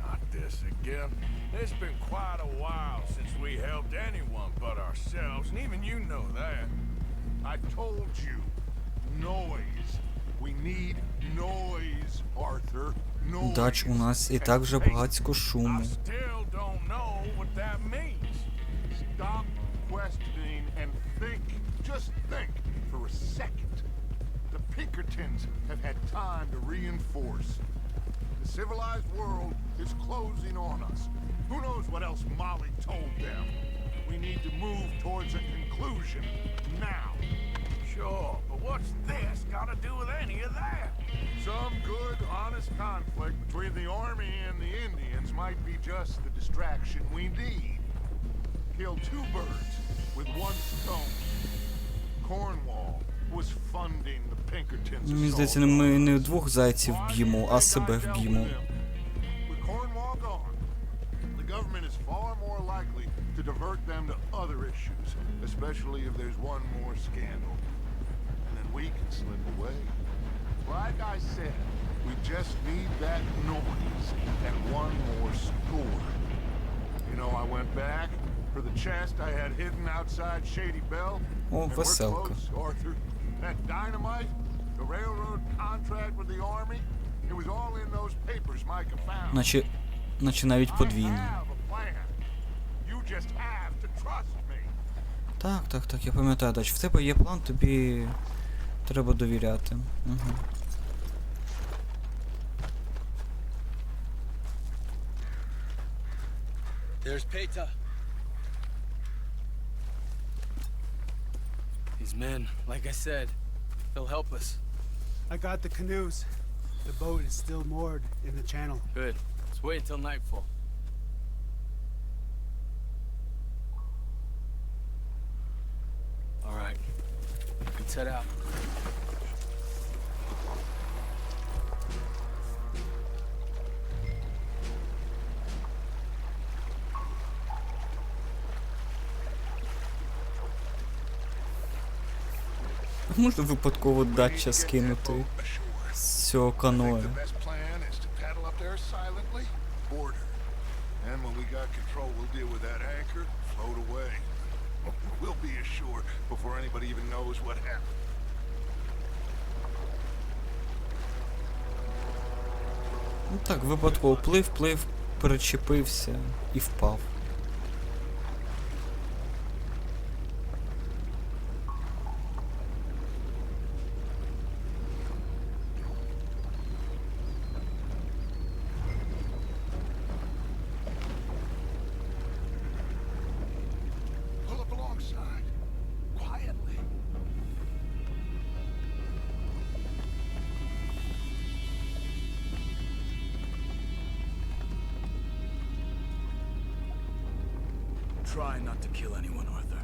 Not this again. It's been quite a while since we helped anyone but ourselves, and even you know that. I told you. Noise. We need noise, Arthur. Noise. Дач, у нас і так вже багатько шуму. I still don't know what that means. Stop questioning and think. Just think for a second. The Pinkertons have had time to reinforce. The civilized world is closing on us. Who knows what else Molly told them? We need to move towards a conclusion now. Sure, but what's this got to do with any of that? Some good, honest conflict between the army and the Indians might be just the distraction we need. Kill two birds with one stone. Cornwall was funding the Pinkertons' Мені здається, assault ми on не us. двох зайців Why do you б'ємо, а think себе I dealt вб'ємо. with them? With Cornwall gone, the government is far more likely to divert them to other issues, especially if there's one more scandal. And then we can slip away. Like I said, we just need that noise and one more score. You know, I went back for the chest I had hidden outside Shady Bell. О, And we're веселка. close, Arthur. That dynamite, the railroad contract with the army, it was all in those papers Micah found. Наче навіть I подвійно. have a plan. You just have to trust me. Так, я пам'ятаю, Дач, в тебе є план, тобі треба довіряти. Угу. There's Peta. These men, like I said, they'll help us. I got the canoes. The boat is still moored in the channel. Good. Let's wait until nightfall. All right. Let's head out. Можна випадково датча скинути з цього каною. The best plan is to paddle up there silently, board her. And when we got control, we'll deal with that anchor, float away. We'll be ashore before anybody even knows what happened. Ну так, випадково плив, перечепився і впав. Pull up alongside, quietly. Try not to kill anyone, Arthur.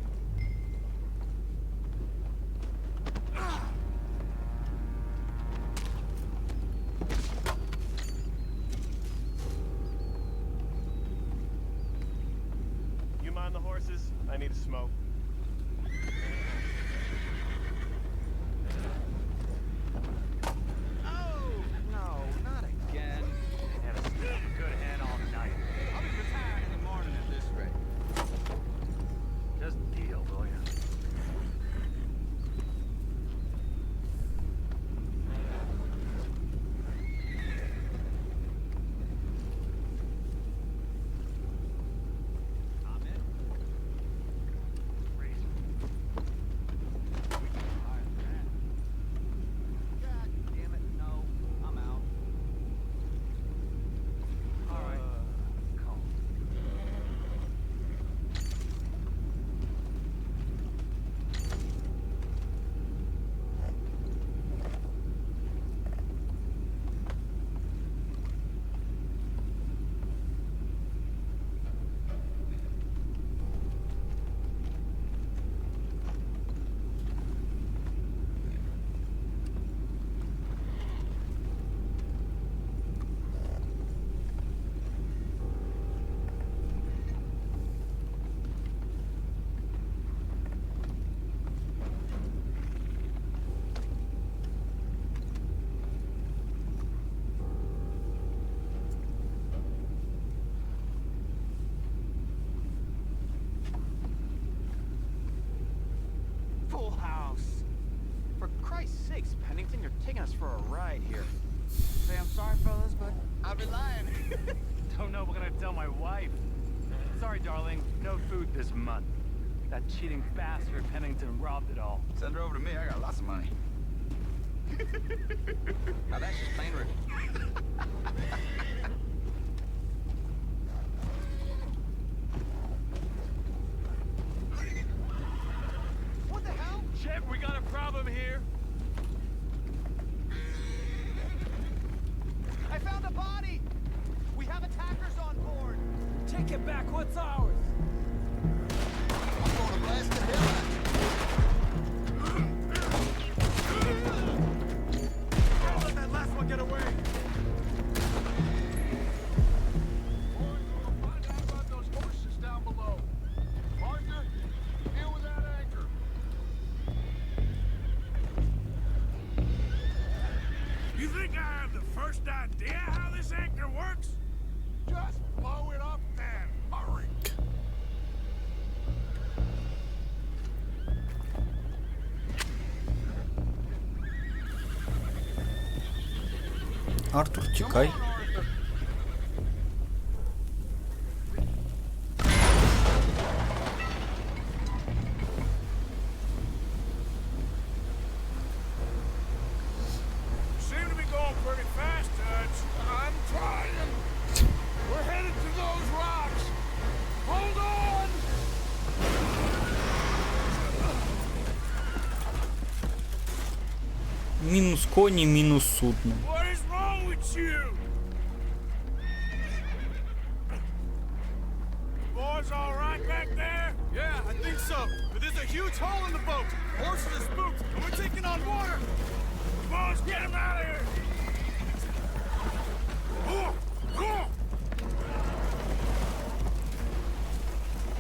You mind the horses? I need a smoke. Oh, no, not again. Had a good hand all night. I'll be retired in the morning at this rate. Just deal, will ya? Full house. For Christ's sakes, Pennington, you're taking us for a ride here. Say I'm sorry, fellas, but I've been lying. Don't know what I'm gonna tell my wife. Sorry, darling, no food this month. That cheating bastard Pennington robbed it all. Send her over to me. I got lots of money. Now that's just plain riddle. What the hell? Shep, we got a problem here. I found a body. We have attackers on board. Take it back, what's ours? I'm gonna blast the hell out of you. first idea how this anchor works? Just blow it up then. Hurry. Артур, тікай. Seem to be going pretty fast, Dutch. I'm trying. We're headed to those rocks. Hold on. Мінус коні, мінус судно. What is wrong with you? Boys all right back there? Yeah, I think so. But there's a huge hole in the boat. Horses are spooked, and we're taking on water. Boys, get him out of here!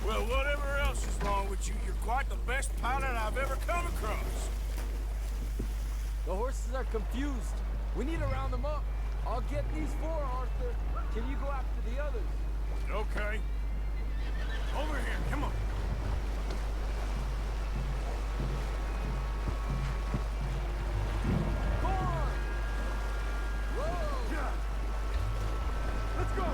Well, whatever else is wrong with you, you're quite the best pilot I've ever come across. The horses are confused. We need to round them up. I'll get these four, Arthur. Can you go after the others? Okay. Over here, come on. Come on! Row! Let's go!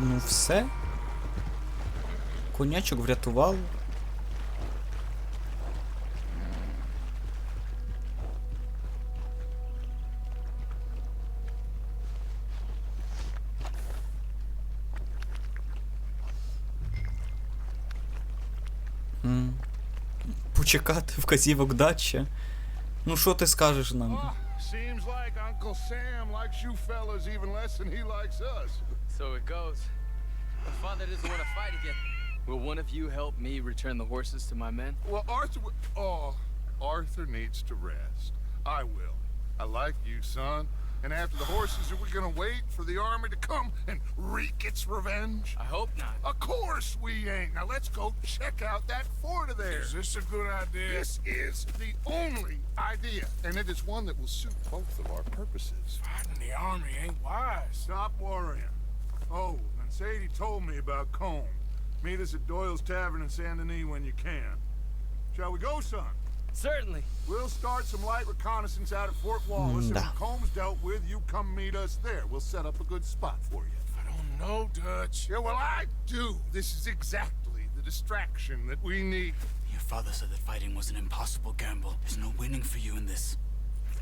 Ну все. Конячок врятував. Почекати, вказівок дача. Ну що ти скажеш нам? Seems like Uncle Sam likes you fellas even less than he likes us. So it goes. My father doesn't want to fight again. Will one of you help me return the horses to my men? Well, Arthur needs to rest. I will. I like you, son. And after the horses, are we gonna wait for the army to come and wreak its revenge? I hope not. Of course we ain't. Now let's go check out that fort of theirs. Is this a good idea? This is the only idea, and it is one that will suit both of our purposes. Fighting the army ain't wise. Stop worrying. Oh, and Sadie told me about Combe. Meet us at Doyle's Tavern in Saint Denis when you can. Shall we go, son? Certainly. We'll start some light reconnaissance out at Fort Wallace, and when Combs dealt with, you come meet us there. We'll set up a good spot for you. I don't know, Dutch. Yeah, well, I do. This is exactly the distraction that we need. Your father said that fighting was an impossible gamble. There's no winning for you in this.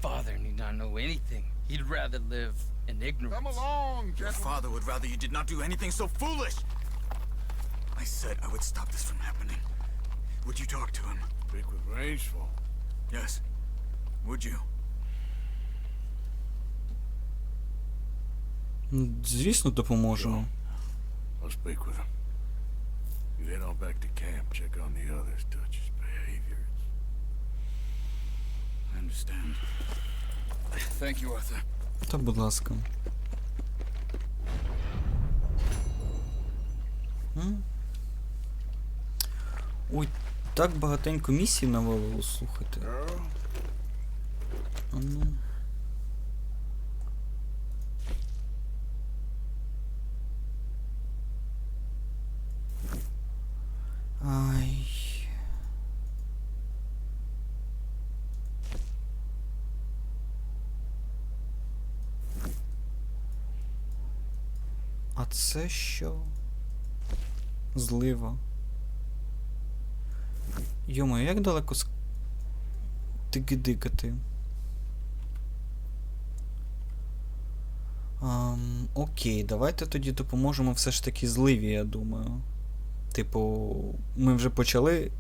Father need not know anything. He'd rather live in ignorance. Come along, gentlemen. Your father would rather you did not do anything so foolish. I said I would stop this from happening. Would you talk to him? Speak with Rangeful. Yes. Would you? Звісно, допоможемо. I'll speak with him. You head on back to camp, check on the others, Dutch's behavior. I understand. Thank you, Arthur. Та, будь ласка. Ой, так багатенько місій навалило, слухайте. А ну. Ай. А це що? Злива. Йомо, як далеко тики-дикати? Окей, давайте тоді допоможемо все ж таки зливі, я думаю. Типу, ми вже почали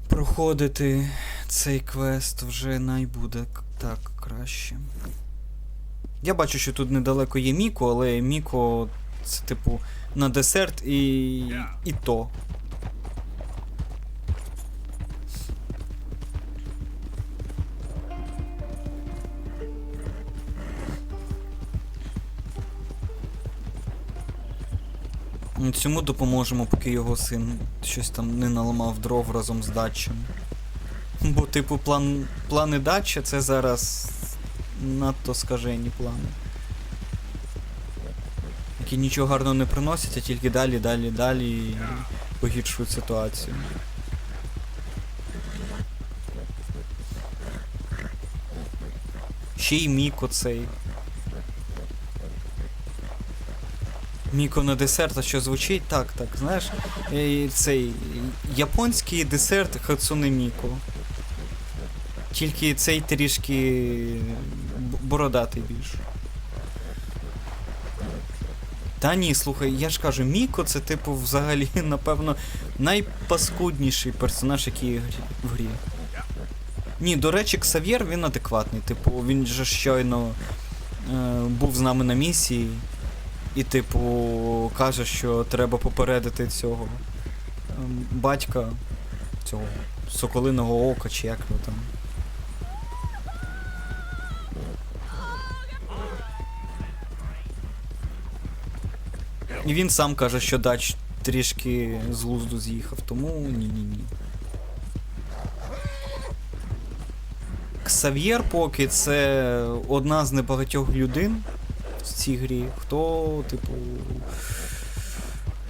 проходити цей квест вже найбуде так краще. Я бачу, що тут недалеко є Міко, але Міко це типу на десерт і то. Цьому допоможемо, поки його син щось там не наламав дров разом з дачем. Бо, типу, плани дачі це зараз надто скажені плани. Які нічого гарного не приносять, а тільки далі погіршують ситуацію. Ще й Міко цей. Міко на десерт, а що звучить? Так, знаєш, цей японський десерт Хацуне Міко. Тільки цей трішки бородатий більш. Та ні, слухай, я ж кажу, Міко це типу взагалі, напевно, найпаскудніший персонаж, який є в грі. Ні, до речі, Ксав'єр, він адекватний, типу, він же щойно був з нами на місії. І, типу, каже, що треба попередити цього батька, цього соколиного ока, чи як його там. І він сам каже, що дач трішки з глузду з'їхав, тому ні-ні-ні. Ксав'єр поки це одна з небагатьох людей в цій грі, хто, типу,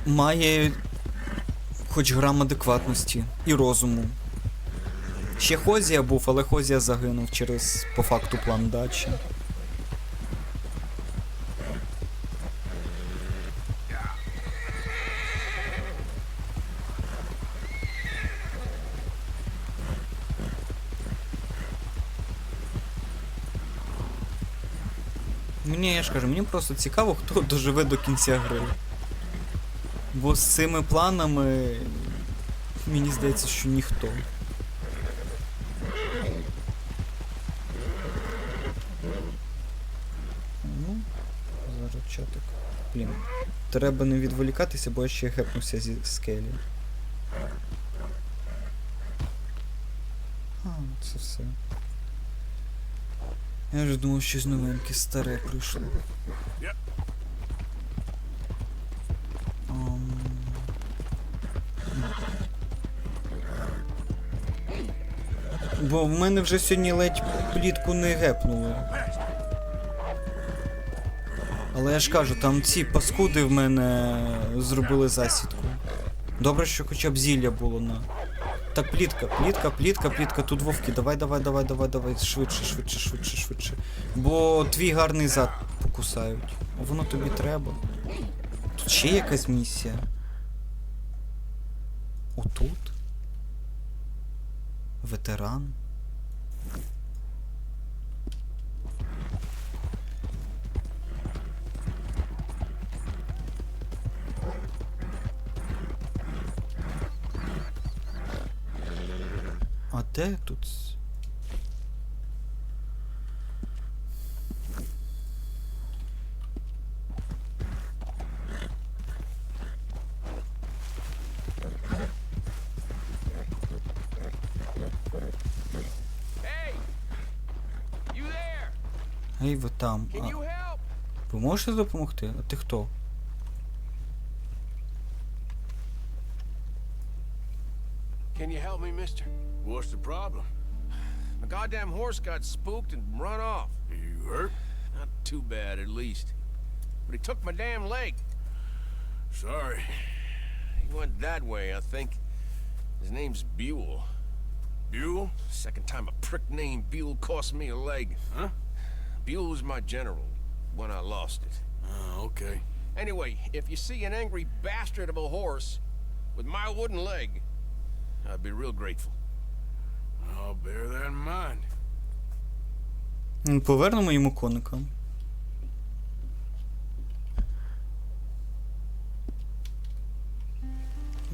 має хоч грам адекватності і розуму. Ще Хозія був, але Хозія загинув через, по факту, план дачі. Мені, я ж кажу, мені просто цікаво, хто доживе до кінця гри. Бо з цими планами, мені здається, що ніхто. Ну, зараз чатик. Блін, треба не відволікатися, бо я ще гепнувся зі скелі. А, це все. Я вже думав, щось новеньке, старе прийшло. Бо в мене вже сьогодні ледь плітку не гепнуло. Але я ж кажу, там ці паскуди в мене зробили засідку. Добре, що хоча б зілля було на... Так, плітка, тут вовки, давай, швидше. Бо твій гарний зад покусають. Воно тобі треба. Тут ще якась місія. Отут? Ветеран? А де тут? Гей, ви там. Ви можете допомогти? А ти хто? Can you help me, mister? What's the problem? My goddamn horse got spooked and run off. You hurt? Not too bad, at least. But he took my damn leg. Sorry. He went that way, I think. His name's Buell. Buell? Second time a prick named Buell cost me a leg. Huh? Buell was my general when I lost it. Oh, okay. Anyway, if you see an angry bastard of a horse with my wooden leg, I'd be real grateful. I'll bear that in mind. Повернемо йому коника.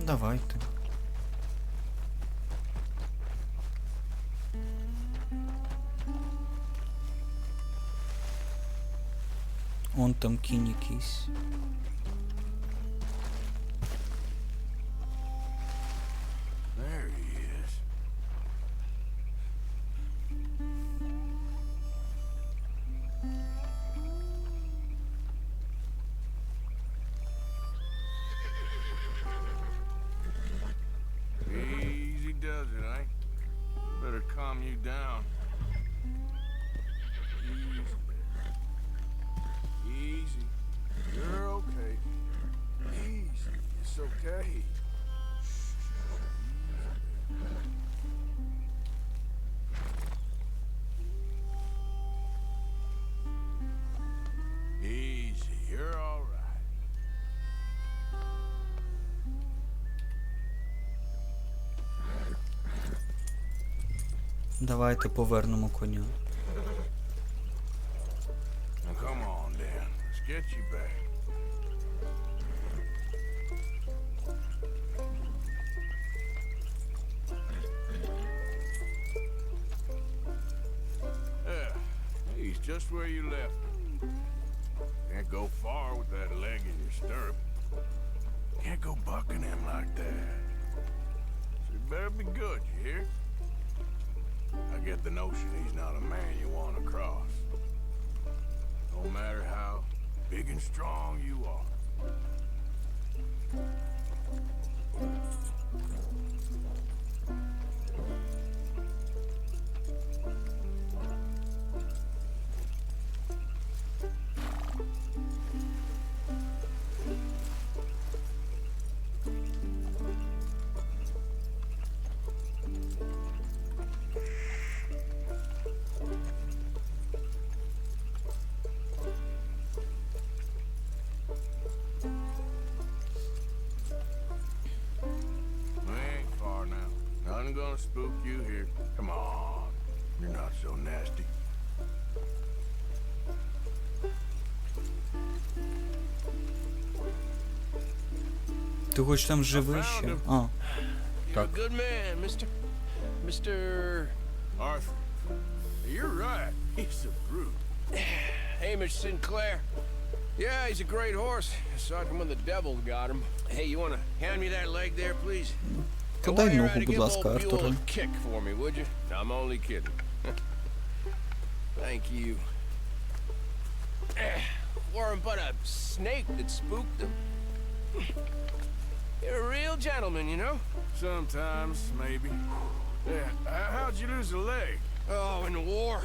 Давайте. там кінь якийсь. There he is. Easy does it, eh? Better calm you down. Easy. You're okay. Easy. It's okay. Easy. You're all right. Давайте повернемо коня. Now come on, Dan. Let's get you back. Yeah, he's just where you left him. Can't go far with that leg in your stirrup. Can't go bucking him like that. So you better be good, you hear? I get the notion he's not a man you want to cross. No matter how big and strong you are. Nothing gonna spook you here. Come on. You're not so nasty. Ти хоч там живий ще? А. You're a good man, Mr. Arthur. You're right. He's a brute. Hamish Sinclair. Yeah, he's a great horse, aside from when the devil got him. Hey, you wanna hand me that leg there, please? Подай ногу, будь ласка, Артуре. Kick for me, would you? I'm only kidding. Thank you. Weren't but a snake that spooked him. You're a real gentleman, you know? Sometimes, maybe. Yeah, how'd you lose a leg? Oh, in the war.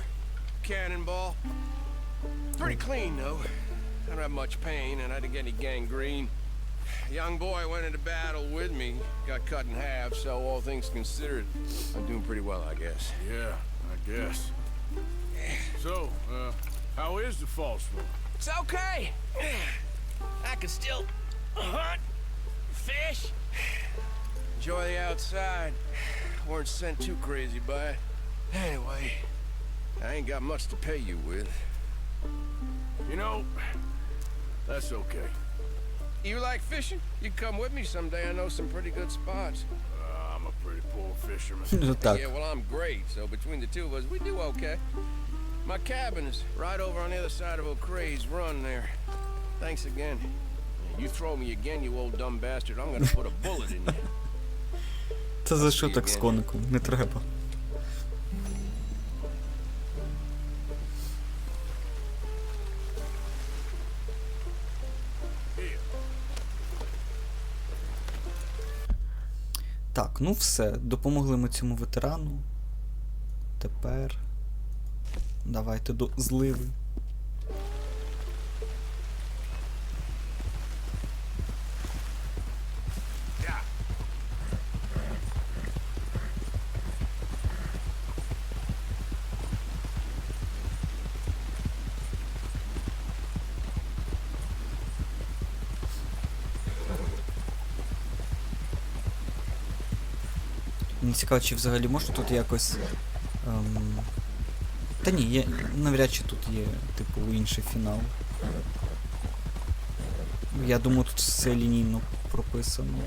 Cannonball. Pretty clean, though. I don't have much pain, and I didn't get any gangrene. A young boy went into battle with me, got cut in half, so all things considered, I'm doing pretty well, I guess. Yeah, I guess. So, how is the false one? It's okay. I can still hunt, fish, enjoy the outside. Weren't sent too crazy by it. Anyway, I ain't got much to pay you with. You know, that's okay. You like fishing? You come with me someday. I know some pretty good spots. I'm a pretty poor fisherman. Yeah, well, I'm great. So between the two of us, we do okay. My cabin is right over on the other side of O'Crea's Run there. Thanks again. You throw me again, you old dumb bastard, I'm gonna put a bullet in you. Це за що так з коником? Не треба. Так, ну все, допомогли ми цьому ветерану. Тепер давайте до зливи. Мені цікаво, чи взагалі можна тут якось... Та ні, навряд чи тут є, типу, інший фінал. Я думаю, тут все лінійно прописано.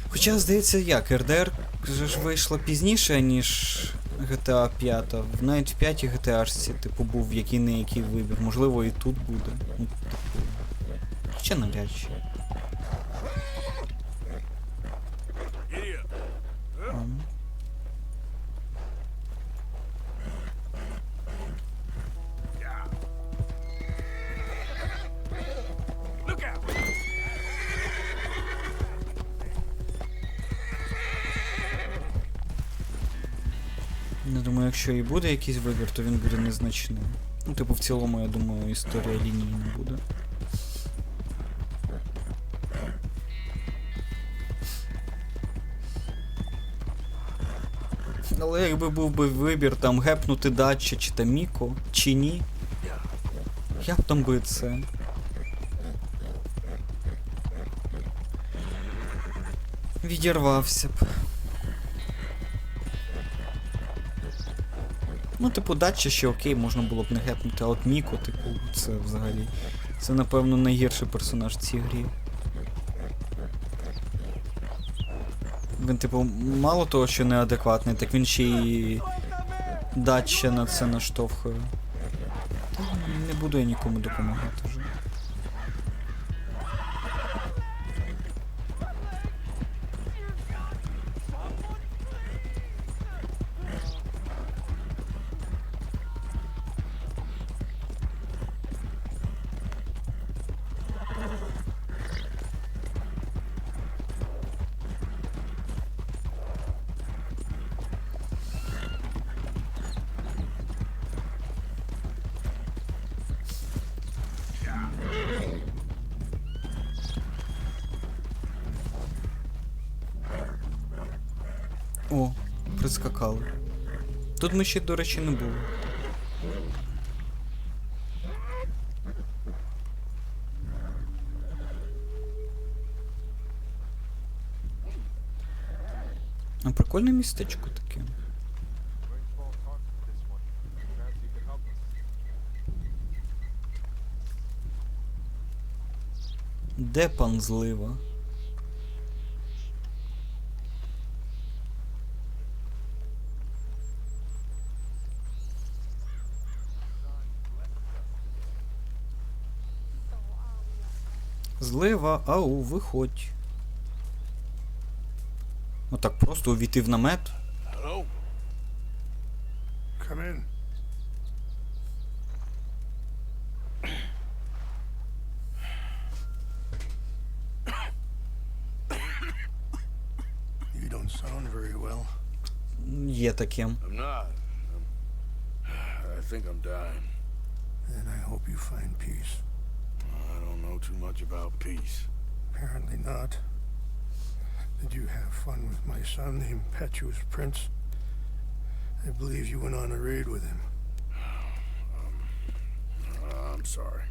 Хоча, здається, як, РДР ж вийшла пізніше, ніж GTA 5. Навіть в 5 GTA-шці, типу, був який не який вибір. Можливо, і тут буде. Ну, типу. Хоча навряд чи. Я думаю, якщо і буде якийсь вибір, то він буде незначним. Ну, типу, в цілому, я думаю, історія лінійна буде. Але якби був би вибір там гепнути Дача чи та Міко, чи ні, я б там би це. Відірвався б. Ну, типу, Дача ще окей, можна було б не гепнути, а от Міко, типу, це взагалі. Це, напевно, найгірший персонаж в цій грі. Він, типу, мало того, що неадекватний, так він ще й Дача на це наштовхує. Та не буду я нікому допомагати вже. О, прискакали. Тут ми ще, до речі, не були. А прикольне містечко таке. Де пан Злива? Злива, ау, виходь. Отак просто увійти в намет. Hello? Come in. You don't sound very well. Є таке. I'm not. I think I'm dying. And I hope you find peace. I don't know too much about peace. Apparently not. Did you have fun with my son, the impetuous prince? I believe you went on a raid with him. I'm sorry.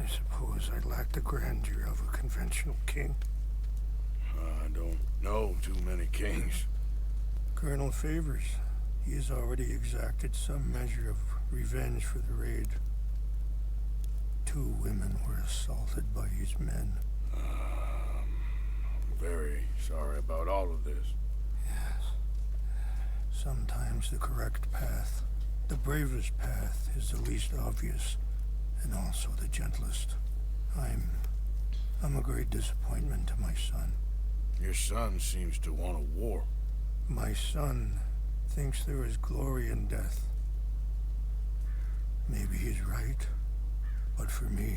I suppose I lack the grandeur of a conventional king. I don't know too many kings. Colonel Favors, he has already exacted some measure of revenge for the raid. 2 women were assaulted by his men. I'm very sorry about all of this. Yes. Sometimes the correct path, the bravest path, is the least obvious and also the gentlest. I'm a great disappointment to my son. Your son seems to want a war. My son thinks there is glory in death. Maybe he's right. But for me,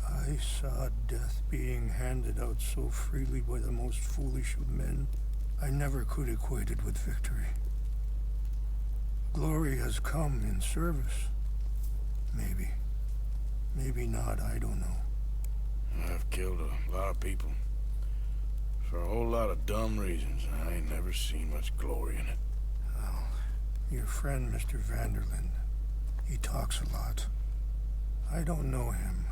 I saw death being handed out so freely by the most foolish of men. I never could equate it with victory. Glory has come in service. Maybe. Maybe not, I don't know. I've killed a lot of people. For a whole lot of dumb reasons. I ain't never seen much glory in it. Well, your friend, Mr. Vanderlyn, he talks a lot. I don't know him,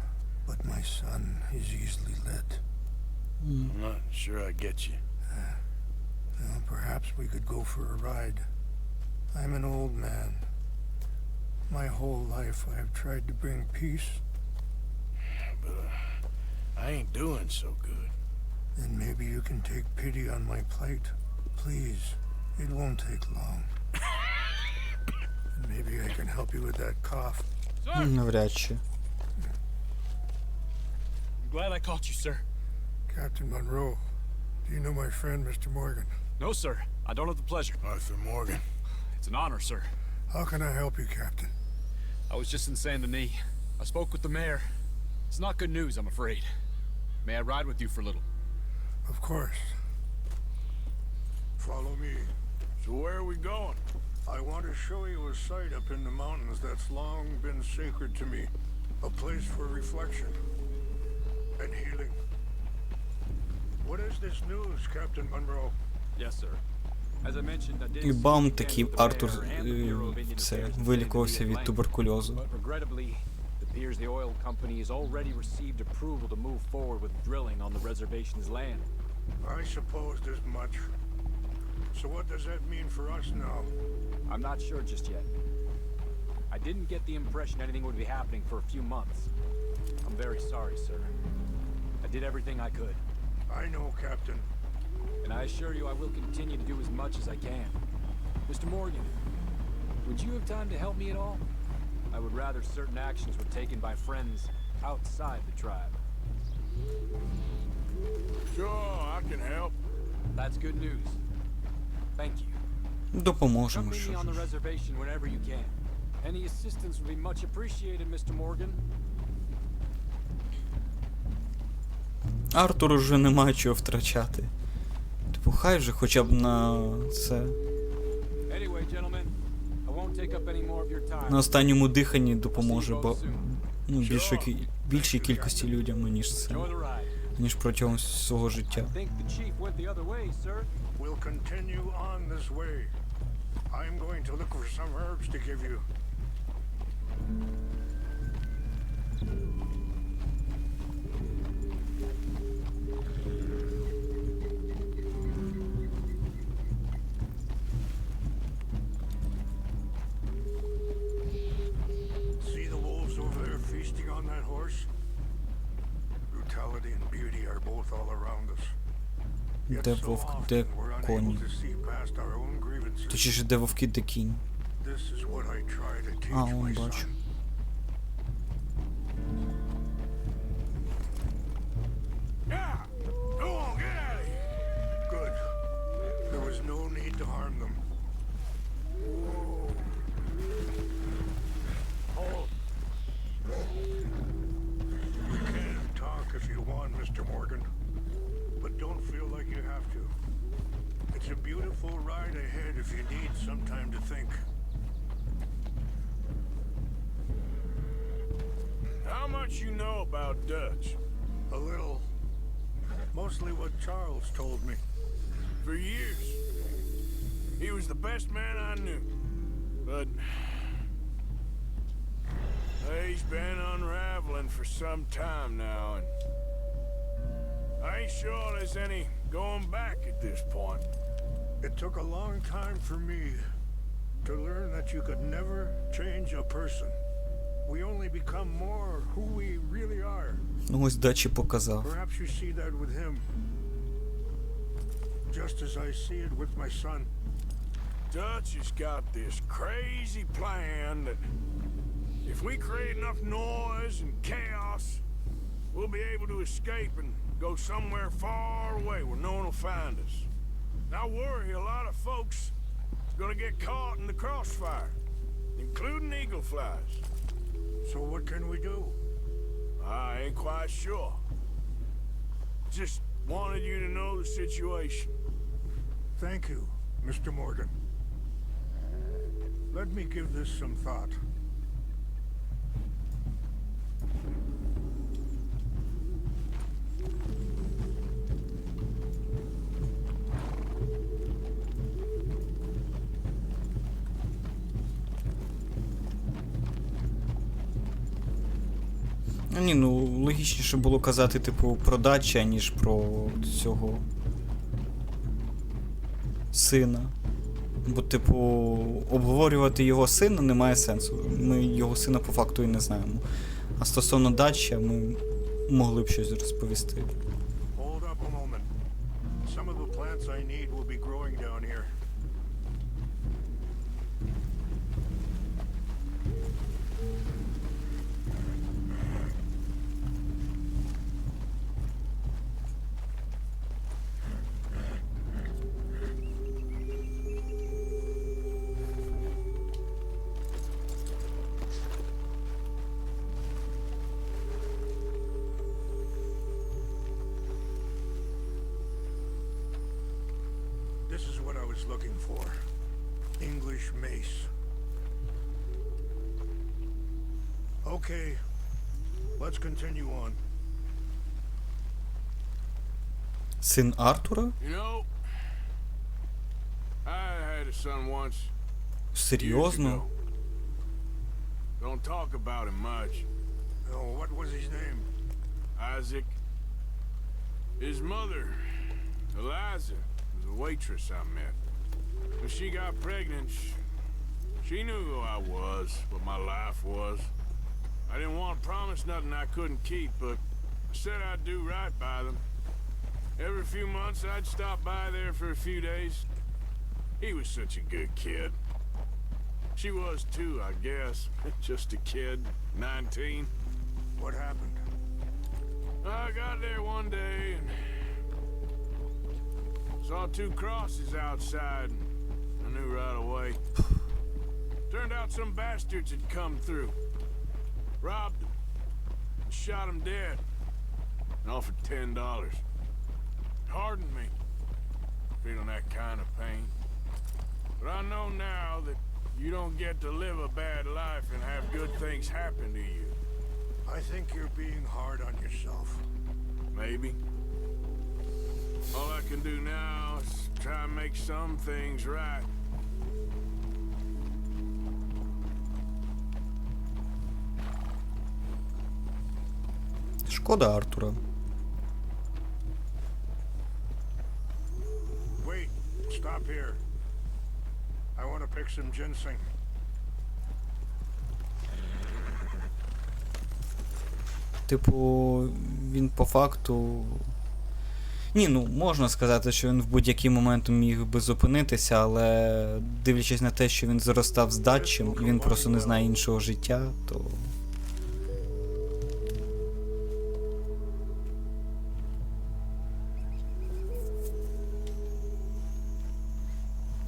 but my son is easily led. I'm not sure I get you. Well, perhaps we could go for a ride. I'm an old man. My whole life I have tried to bring peace. But I ain't doing so good. Then maybe you can take pity on my plight. Please, It won't take long. Maybe I can help you with that cough. Навряд чи. I'm glad I caught you, sir. Captain Monroe, do you know my friend, Mr. Morgan? No, sir. I don't have the pleasure. Arthur Morgan. It's an honor, sir. How can I help you, Captain? I was just in Saint Denis. I spoke with the mayor. It's not good news, I'm afraid. May I ride with you for a little? Of course. Follow me. So where are we going? I want to show you a site up in the mountains that's long been sacred to me. A place for reflection and healing. What is this news, Captain Monroe? Yes, sir. As I mentioned, I did І бам, такий Артур вилікувався від туберкульозу. But regrettably, it appears the oil company has already received approval to move forward with drilling on the reservation's land. I supposed as much. So what does that mean for us now? I'm not sure just yet. I didn't get the impression anything would be happening for a few months. I'm very sorry, sir. I did everything I could. I know, Captain. And I assure you I will continue to do as much as I can. Mr. Morgan, would you have time to help me at all? I would rather certain actions were taken by friends outside the tribe. Sure, I can help. That's good news. Thank you. Допоможемо, Come meet me що on the ж. reservation whenever you can. Any assistance would be much appreciated, Mr. Morgan. Артуру вже немає чого втрачати. Типу, хай вже хоча б на це. Anyway, gentlemen, I won't take up any more of your time. На останньому диханні допоможе, бо ну, більшій кількості людям, ніж це. Ніж протягом свого життя. I think the chief went the other way, sir. We'll continue on this way. I'm going to look for some herbs to give you. See the wolves over there feasting on that horse? Brutality and beauty are both all around us. Де вовк, де коні? Точніше, де вовки, де кінь. А, он бачу. Good. There was no need to harm them. We can talk if you want, Mr. Morgan. But don't feel like you have to. It's a beautiful ride ahead if you need some time to think. How much you know about Dutch? A little. Mostly what Charles told me. For years. He was the best man I knew. But he's been unraveling for some time now, and I ain't sure there's any going back at this point. It took a long time for me to learn that you could never change a person. We only become more who we really are. Ну ось Дачі показав. Perhaps you see that with him. Just as I see it with my son. Dutch has got this crazy plan that if we create enough noise and chaos, we'll be able to escape and go somewhere far away where no one will find us. And I worry a lot of folks is gonna get caught in the crossfire, including eagle flies. So what can we do? I ain't quite sure. Just wanted you to know the situation. Thank you, Mr. Morgan. Let me give this some thought. Ні, ну логічніше було казати, типу, про Дача, ніж про цього сина. Бо, типу, обговорювати його сина немає сенсу. Ми його сина по факту і не знаємо. А стосовно Дача, ми могли б щось розповісти. Hold up a moment. Some of the plants I need will be growing down here. was looking for. English mace. Okay, let's continue on. Син Артура? You know, I had a son once. Серйозно? Don't talk about him much. Oh, what was his name? Isaac. His mother, Eliza, was a waitress I met. When she got pregnant, she knew who I was, what my life was. I didn't want to promise nothing I couldn't keep, but I said I'd do right by them. Every few months, I'd stop by there for a few days. He was such a good kid. She was too, I guess. Just a kid, 19. What happened? I got there one day and saw 2 crosses outside. I knew right away. Turned out some bastards had come through, robbed them, and shot them dead, and offered $10. It hardened me, feeling that kind of pain. But I know now that you don't get to live a bad life and have good things happen to you. I think you're being hard on yourself. Maybe. All I can do now is try and make some things right. Шкода Артура. Wait, stop here. I want to pick some ginseng. Типу, він по факту... Ні, ну, можна сказати, що він в будь-який момент міг би зупинитися, але дивлячись на те, що він зростав здатчим, і він просто не знає іншого життя, то...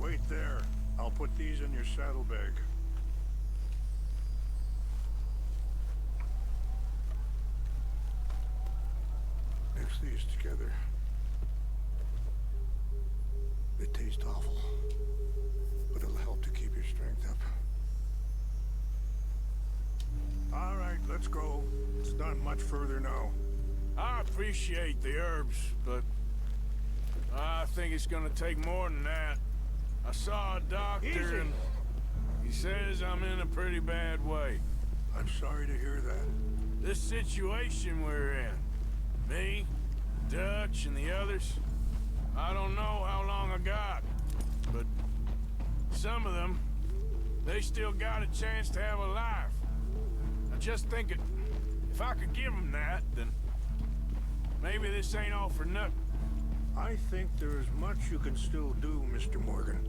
Wait there. I'll put these in your saddlebag. Mix these together. They taste awful, but it'll help to keep your strength up. All right, let's go. It's not much further now. I appreciate the herbs, but I think it's gonna take more than that. I saw a doctor and he says I'm in a pretty bad way. I'm sorry to hear that. This situation we're in, me, Dutch, and the others, I don't know how long I got, but some of them, they still got a chance to have a life. I just think if I could give them that, then maybe this ain't all for nothing. I think there is much you can still do, Mr. Morgan.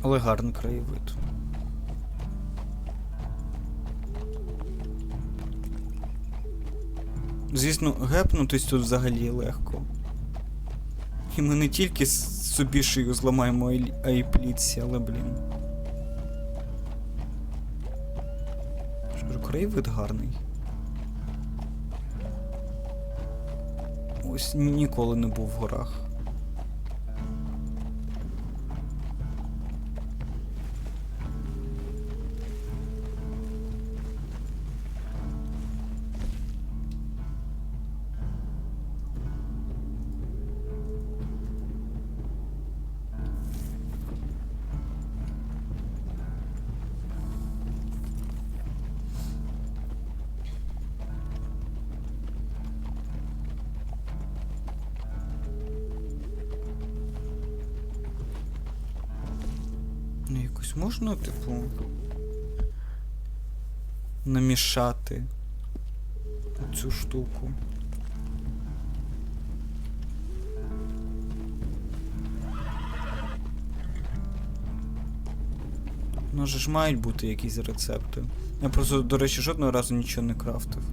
Але гарний краєвид. Звісно, гепнутись тут взагалі легко. І ми не тільки собі шию зламаємо, а й плітці, але, блін. Що, краєвид гарний. Ось ніколи не був в горах. Ну, якось можна, типу, намішати цю штуку. Ну, ж мають бути якісь рецепти. Я просто, до речі, жодного разу нічого не крафтив.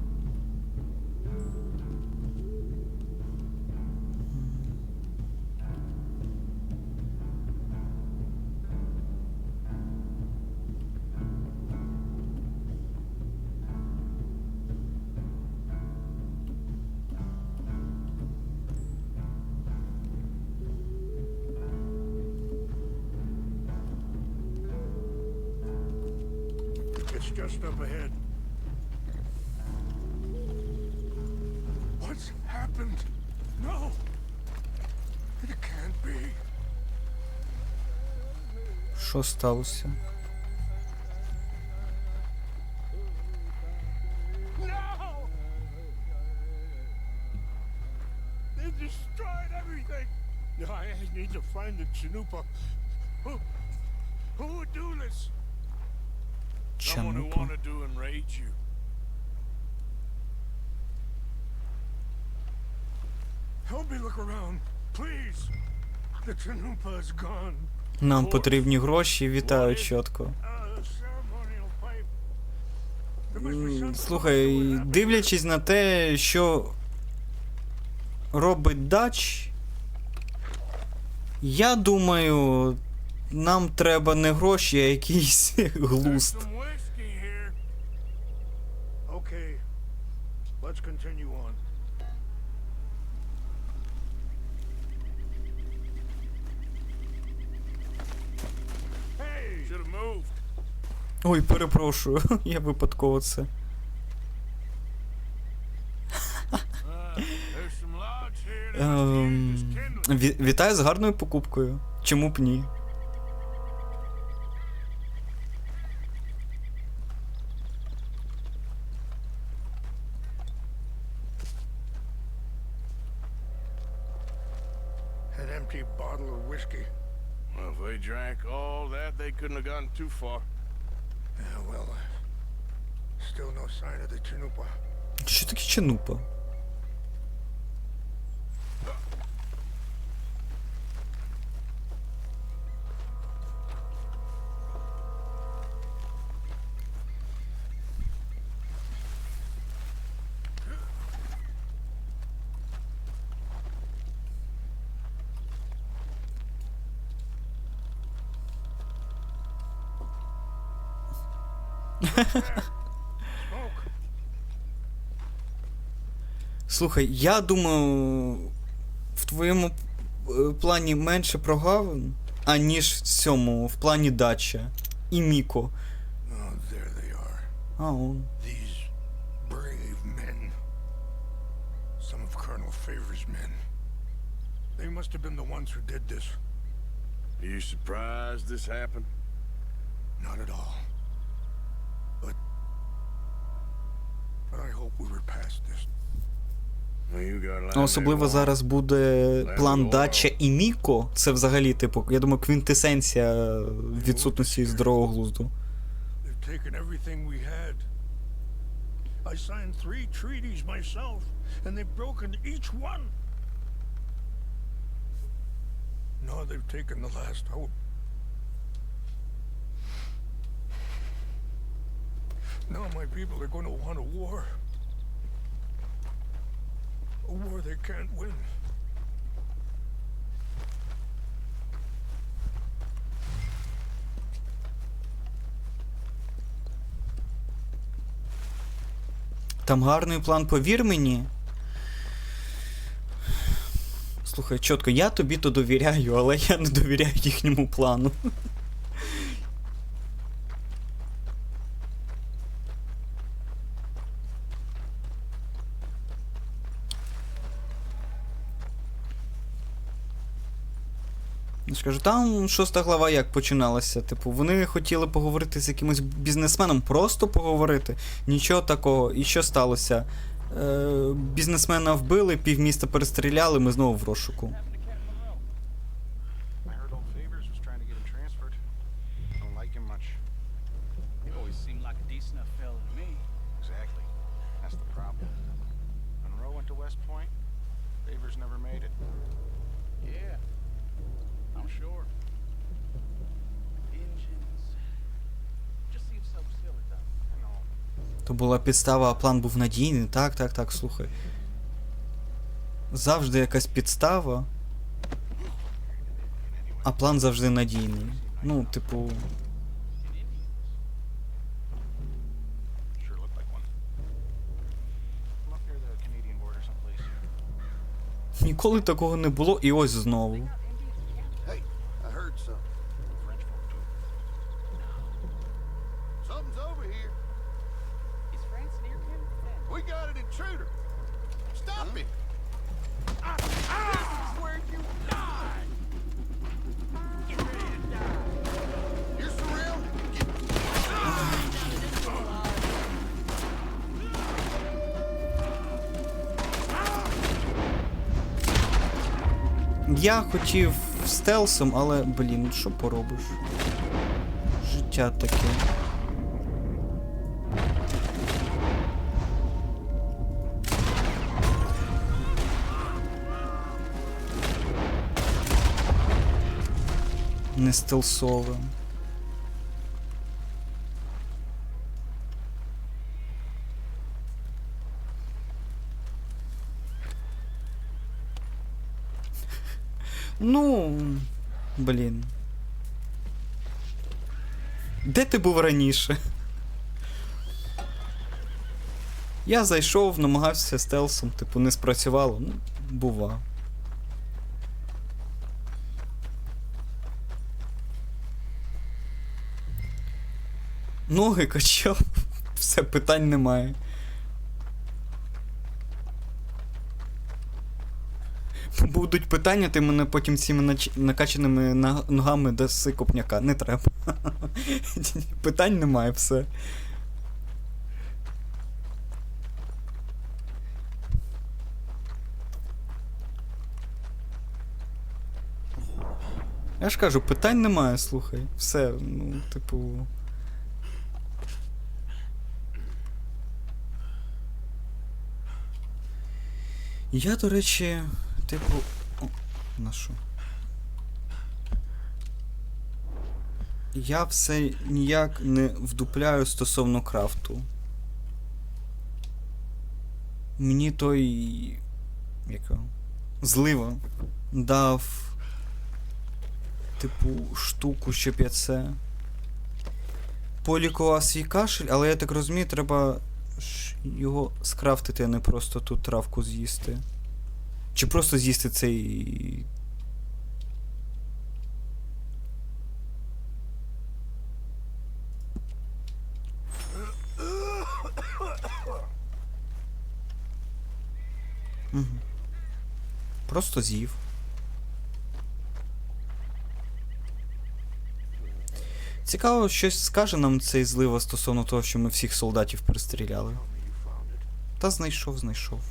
Just up ahead. What's happened? No! It can't be. Що сталося? No! They destroyed everything! I need to find the Chanupa. Who would do this? Someone who Chanupa? wanted to enrage you. Help me look around, please. The Chanupa is gone. Нам потрібні гроші, вітаю чітко. Слухай, дивлячись на те, що робить Дач, я думаю, нам треба не гроші, а якийсь глузд. Okay, let's continue on. Hey, should have moved. Ой, перепрошую, я випадково це. Вітаю з гарною покупкою. Чому б ні? An empty bottle of whiskey. Well, if they drank all that, they couldn't have gotten too far. Yeah, well, still no sign of the Chanupa. Що таке Чанупа? Слухай, я думаю, в твоєму плані менше прогавин, аніж в цьому, в плані Дача і Міко. Oh, there they are. А, он. These brave men. Some of Colonel Favor's men. They must have been the ones who did this. Are you surprised this happened? Not at all. But I hope we were past this. Особливо зараз буде план Дача і Міко. Це взагалі, типу, я думаю, квінтесенція відсутності здорового глузду. I signed 3 treaties myself, and they've broken each one. Now they've taken the last hope. Now my people are going to want a war. A war they can't win. Там гарний план, повір мені. Слухай, чітко, я тобі то довіряю, але я не довіряю їхньому плану. Я ж кажу, там 6-та глава як починалася. Типу, вони хотіли поговорити з якимось бізнесменом, просто поговорити. Нічого такого. І що сталося? Бізнесмена вбили, півміста перестріляли, ми знову в розшуку. То була підстава, а план був надійний. Так, слухай. Завжди якась підстава, а план завжди надійний. Ну, типу... Ніколи такого не було, і ось знову. intruder. Stop him. This is where you die. Get ready to die. You're surrounded. Я хотів стелсом, але, блін, що поробиш? Життя таке. Не стелсове. Ну, блін. Де ти був раніше? Я зайшов, намагався стелсом, типу, не спрацювало. Ну, бува. Ноги качав. Все, питань немає. Будуть питання, ти мене потім цими накачаними ногами даси копняка. Не треба. Питань немає, все. Я ж кажу, питань немає, слухай. Все, ну, типу... Я, до речі, типу... О, на що? Я все ніяк не вдупляю стосовно крафту. Мені той... Якого? Злива дав... Типу, штуку, щоб я це... Полікував свій кашель, але я так розумію, треба... його скрафтити, а не просто ту травку з'їсти. Чи просто з'їсти цей... Угу. Просто з'їв. Цікаво, щось скаже нам цей злива стосовно того, що ми всіх солдатів перестріляли. Та знайшов.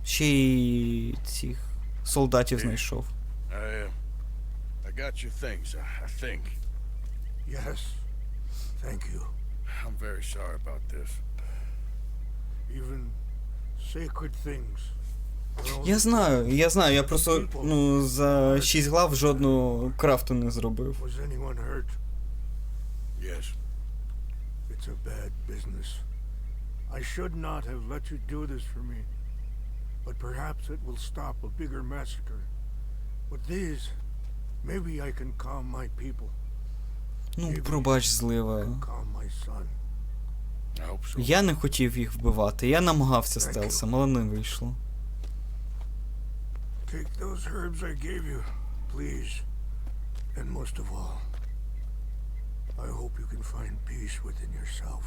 Ще й цих солдатів знайшов. I got your things, I think. Yes. Thank you. I'm very sorry about this. Even sacred things. Я знаю, я просто, ну, за 6 глав жодного крафту не зробив. Was anyone hurt? Yes. It's a bad business. I should not have let you do this for me. But perhaps it will stop a bigger massacre. With these, maybe I can calm my people. Ну, пробач, злива. Calm my son. I hope so. Я не хотів їх вбивати, я намагався стелсом, але не вийшло. Take those herbs I gave you, please. And most of all, I hope you can find peace within yourself.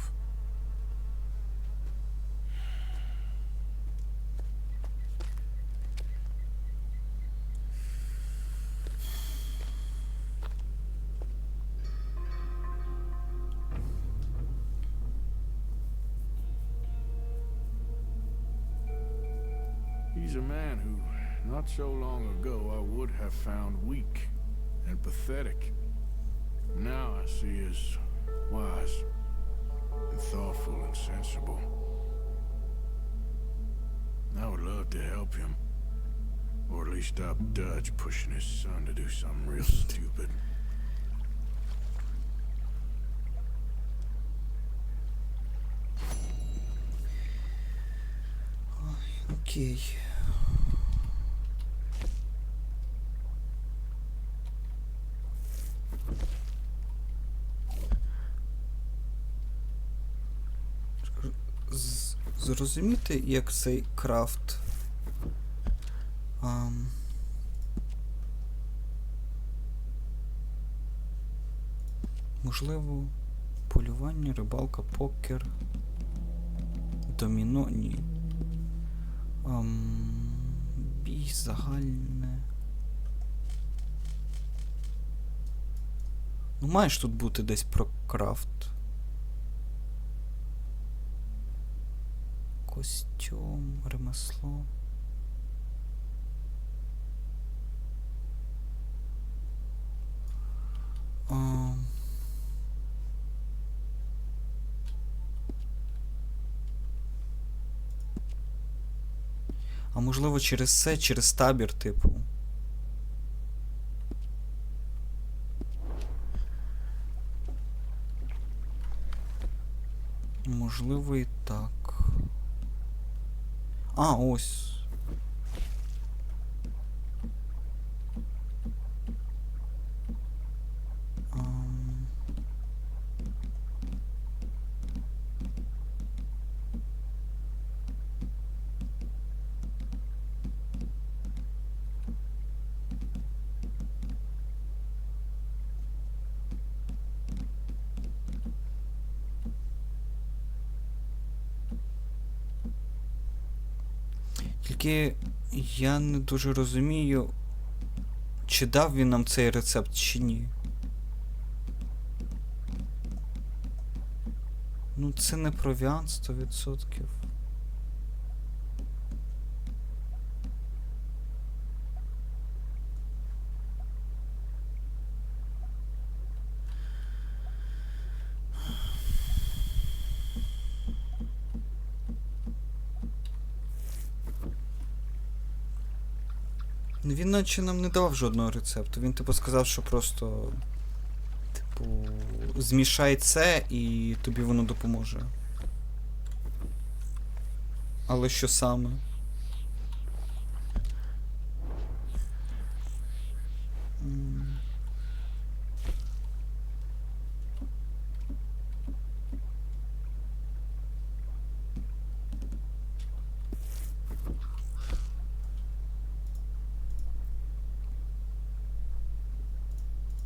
He's a man who, not so long ago, I would have found weak and pathetic. Now I see as wise and thoughtful and sensible. I would love to help him, or at least stop Dutch pushing his son to do something real stupid. Окей. Зрозуміти, як цей крафт можливо, полювання, рибалка, покер. Доміно, ні. Бій, загальне. Ну, маєш тут бути десь про крафт. Костюм, ремесло. А можливо через це, через табір, типу. Можливо і так. А, ось. Тільки я не дуже розумію, чи дав він нам цей рецепт, чи ні. Ну, це не провіант 100%. Він наче нам не давав жодного рецепту. Він типу сказав, що просто типу змішай це і тобі воно допоможе. Але що саме?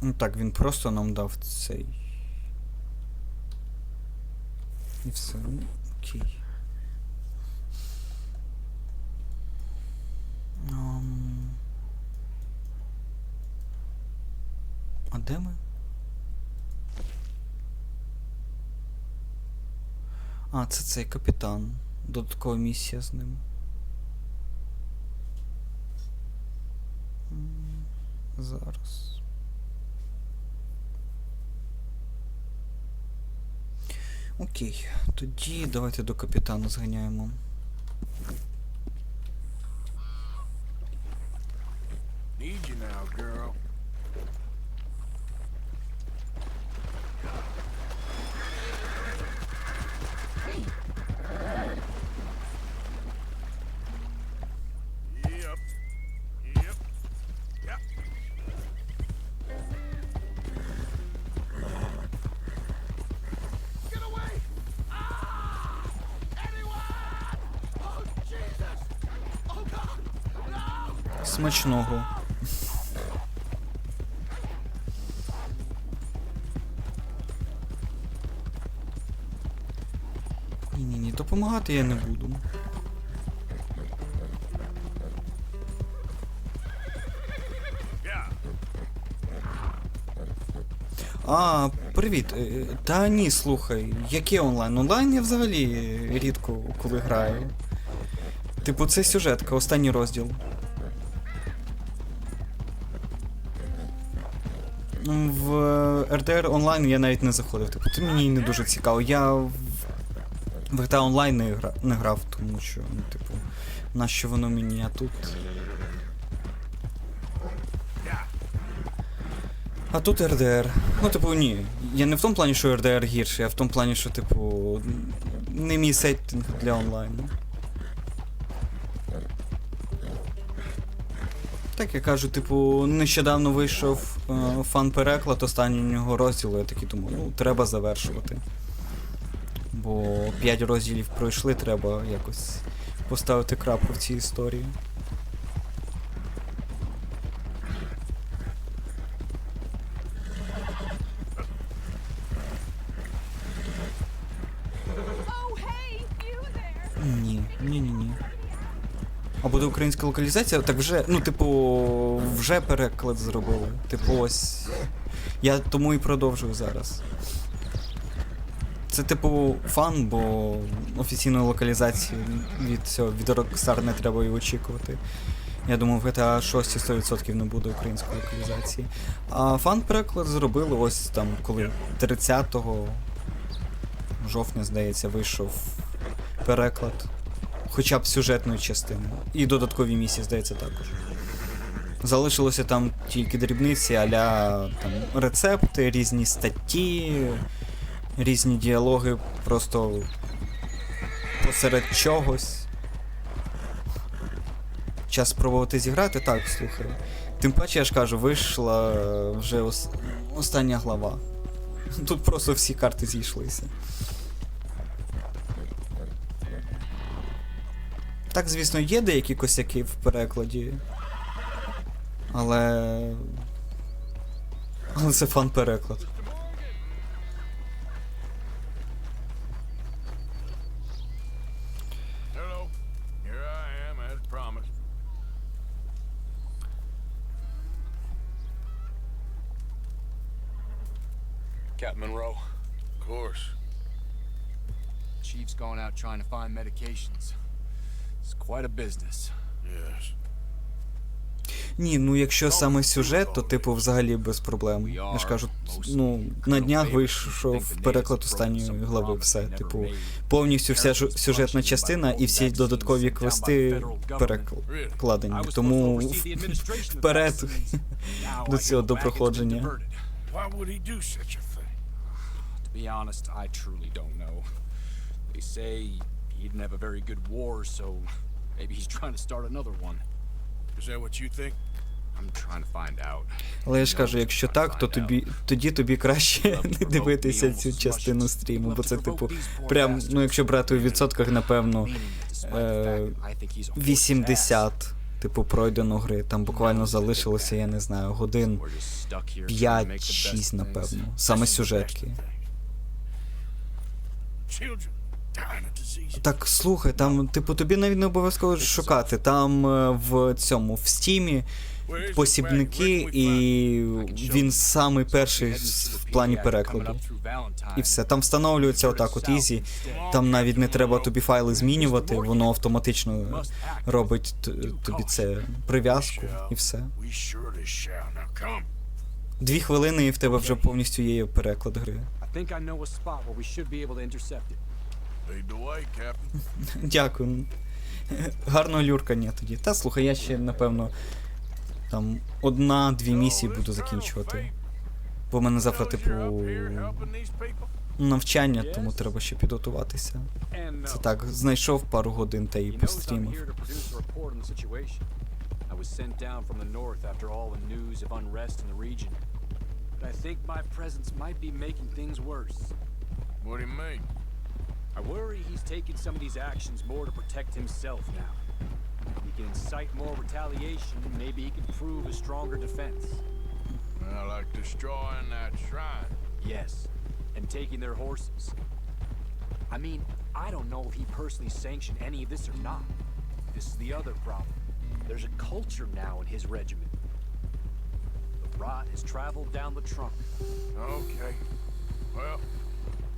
Ну так, він просто нам дав цей. І все. Ну, окей. А де ми? А, це цей капітан. Додаткова місія з ним. Зараз. Окей, тоді давайте до капітана зганяємо. Need you now, girl. Смачного. Ні-ні-ні, допомагати я не буду. А, привіт. Та ні, слухай, яке онлайн? Онлайн я взагалі рідко коли граю. Типу, це сюжетка, останній розділ. В РДР онлайн я навіть не заходив, типу, це мені не дуже цікаво. Я в GTA онлайн не грав, тому що, ну, типу, нащо воно мені, а тут... А тут РДР. Ну, типу, ні. Я не в тому плані, що РДР гірший, а в тому плані, що, типу, не мій сеттинг для онлайну. Так, я кажу, типу, нещодавно вийшов фан-переклад останнього розділу, я такий думаю, ну, треба завершувати. Бо 5 розділів пройшли, треба якось поставити крапку в цій історії. Oh, hey, you there! Ні-ні-ні. А буде українська локалізація? Так вже, ну, типу, вже переклад зробили. Типу, ось. Я тому і продовжую зараз. Це, типу, фан, бо офіційної локалізації від цього, від Rockstar не треба і очікувати. Я думав, в GTA 6 100% не буде української локалізації. А фан-переклад зробили ось там, коли 30 жовтня, здається, вийшов переклад. Хоча б сюжетної частини. І додаткові місії, здається, також. Залишилося там тільки дрібниці, а-ля там рецепти, різні статті, різні діалоги просто посеред чогось. Час спробувати зіграти? Так, слухай. Тим паче, я ж кажу, вийшла вже остання глава. Тут просто всі карти зійшлися. Так, звісно, є деякі косяки в перекладі. Але це фан-переклад. Captain Monroe. Of course. Chief's going out trying to find medications. It's quite a business. Yes. Ні, ну якщо саме сюжет, то типу взагалі без проблем. Я ж кажу, ну, на днях вийшов переклад останньої глави, все. Типу, повністю вся сюжетна частина і всі додаткові квести перекладені. Тому вперед до цього, до проходження. To be honest, I truly don't know. They say he didn't have a very good war, so maybe he's trying to start another one. Is that what you think? I'm trying to find out. Але я ж кажу, якщо так, то тоді тобі краще не дивитися цю частину стріму, бо це типу прям, ну якщо брати у відсотках, напевно, 80 типу пройдено гри. Там буквально залишилося, я не знаю, годин 5-6, напевно. Саме сюжетки. Так, слухай, там, типу, тобі навіть не обов'язково шукати. Там в цьому, в стімі посібники, і він самий перший в плані перекладу. І все. Там встановлюється отак от ізі. Там навіть не треба тобі файли змінювати, воно автоматично робить тобі це прив'язку і все. 2 хвилини і в тебе вже повністю є переклад гри. Дякую. Гарного люркання тоді. Та слухай, я ще, напевно, там 1-2 місії буду закінчувати. Бо в мене завтра, типу, навчання, тому треба ще підготуватися. Це так, знайшов пару годин та і пострімив. What do you mean? I worry he's taking some of these actions more to protect himself now. He can incite more retaliation, and maybe he can prove a stronger defense. Well, like destroying that shrine. Yes, and taking their horses. I mean, I don't know if he personally sanctioned any of this or not. This is the other problem. There's a culture now in his regiment. The rot has traveled down the trunk. Okay. Well,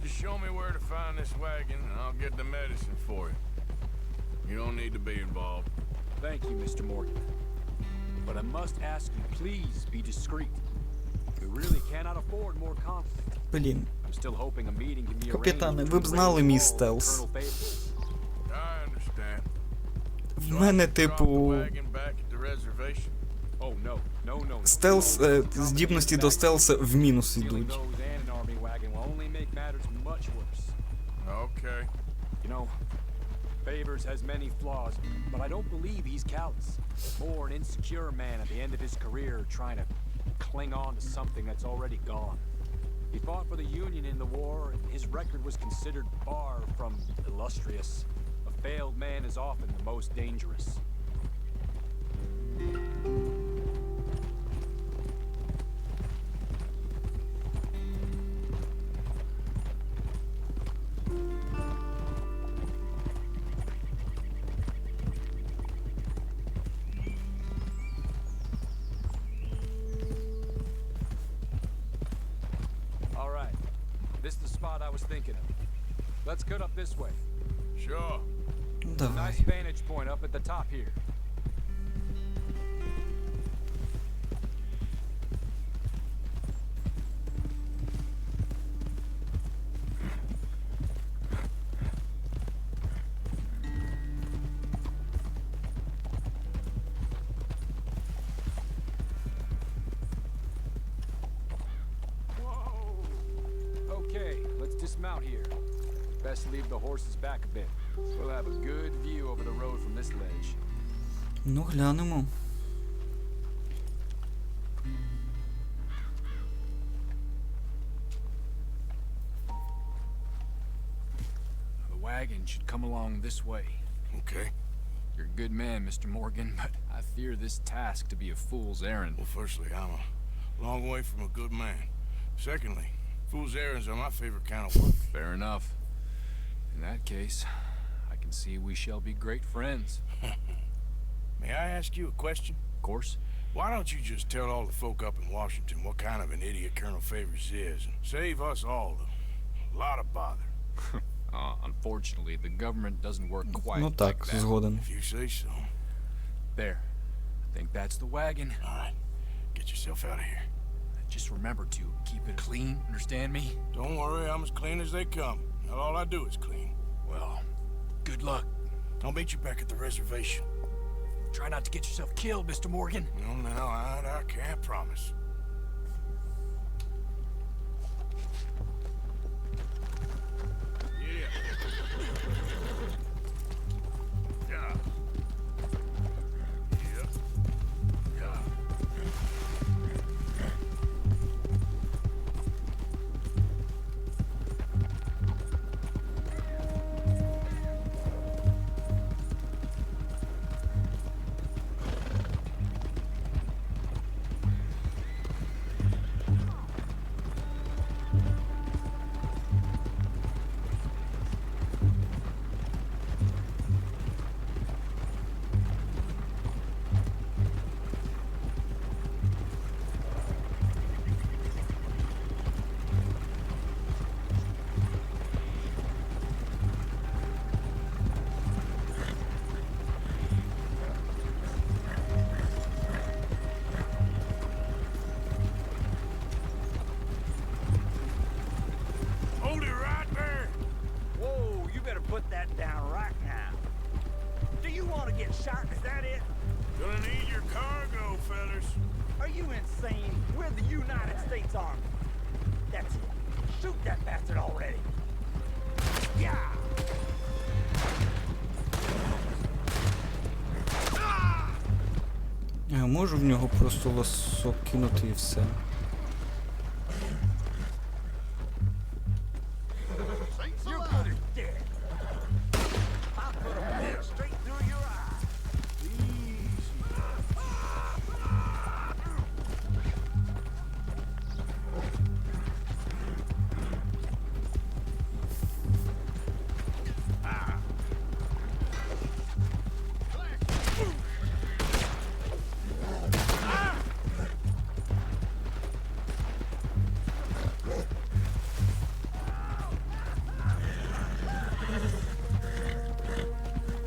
just show me where to find this wagon, and I'll get the medicine for you. You don't need to be involved. Thank you, Mr. Morgan. But I must ask you, please be discreet. We really cannot afford more conflict. Блін. I'm still hoping a meeting can be arranged. Капітане, ви б знали мій стелс. I understand. В мене, типу, стелс, здібності до стелса в мінус йдуть. Okay. You know, Favors has many flaws, but I don't believe he's callous. More an insecure man at the end of his career trying to cling on to something that's already gone. He fought for the Union in the war, and his record was considered far from illustrious. A failed man is often the most dangerous. spot I was thinking of. Let's cut up this way. Sure. Давай. Nice vantage point up at the top here. Okay, let's dismount here. Best leave the horses back a bit. We'll have a good view over the road from this ledge. Ну, глянемо. The wagon should come along this way. Okay. You're a good man, Mr. Morgan, but I fear this task to be a fool's errand. Well, firstly, I'm a long way from a good man. Secondly, fool's errands are my favorite kind of work. Fair enough. In that case, I can see we shall be great friends. May I ask you a question? Of course. Why don't you just tell all the folk up in Washington what kind of an idiot Colonel Favors is, and save us all a lot of bother? Unfortunately, the government doesn't work quite Ну like так, that. згоден. If you say so. There. I think that's the wagon. All right, get yourself out of here. Just remember to keep it clean, understand me? Don't worry, I'm as clean as they come. Not all I do is clean. Well, good luck. I'll meet you back at the reservation. Try not to get yourself killed, Mr. Morgan. No, no, I can't promise. Yeah. Yeah. Yep. Yeah. Hold it right there. Whoa, you better put that down right now. Do you want to get shot? Is that it? Gonna need your cargo, fellas. Are you insane? We're the United States Army. That's it. Shoot that bastard already. Yeah. Я можу в нього просто ласо кинути і все. You're good as dead. I'll put a bullet straight through your eye.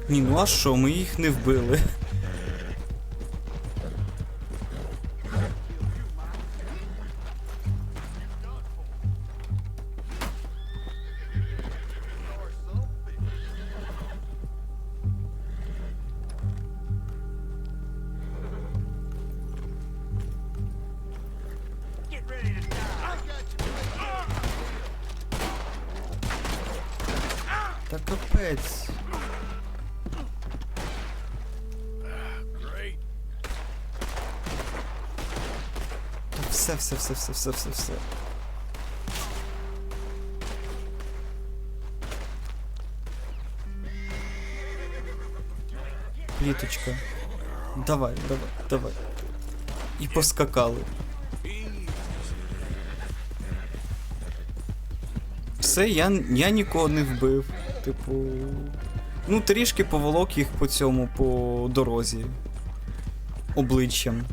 Ні, ну а що, ми їх не вбили. Get ready to die. Та капець. Great. Все. Пліточка. Давай. І поскакали. Все, я нікого не вбив. Типу. Ну, трішки поволок їх по цьому, по дорозі. Обличчям.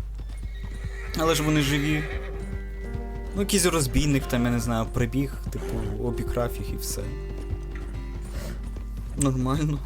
Але ж вони живі. Ну, якийсь розбійник там, я не знаю, прибіг, типу, обікрав їх і все. Нормально.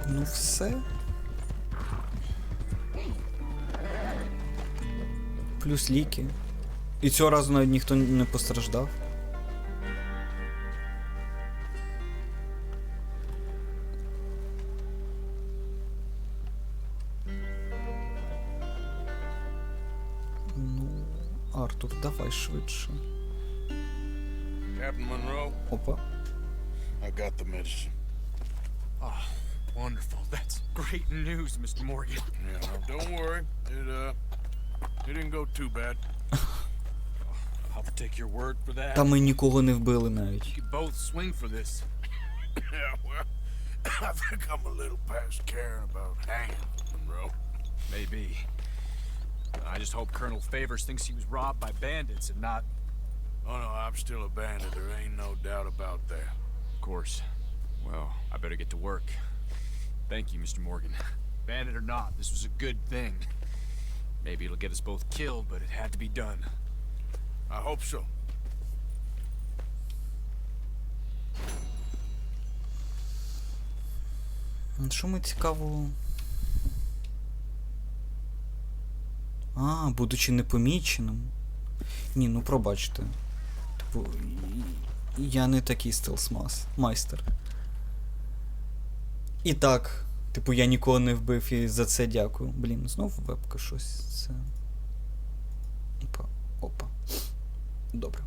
Ну все. Плюс ліки. І цього разу навіть ніхто не постраждав. Ну, Артур, давай швидше. Captain Monroe. Опа. I got the medicine. Oh, wonderful. That's great news, Mr. Morgan. Yeah, no, don't worry. It didn't go too bad. I'll take your word for that. Та ми нікого не вбили навіть. You could both swing for this. Yeah, well, I think I'm a little past caring about hanging, Monroe. Maybe. I just hope Colonel Favors thinks he was robbed by bandits and not... Oh no, I'm still a bandit. There ain't no doubt about that. Of course. Well, I better get to work. Thank you, Mr. Morgan. Bandit or not, this was a good thing. Maybe it'll get us both killed, but it had to be done. I hope so. Що ми цікаво... А, будучи непоміченим. Ні, ну пробачте. Типу, я не такий стелс-майстер. І так, типу, я нікого не вбив і за це дякую. Блін, знову вебка щось. Це... Опа. Добре.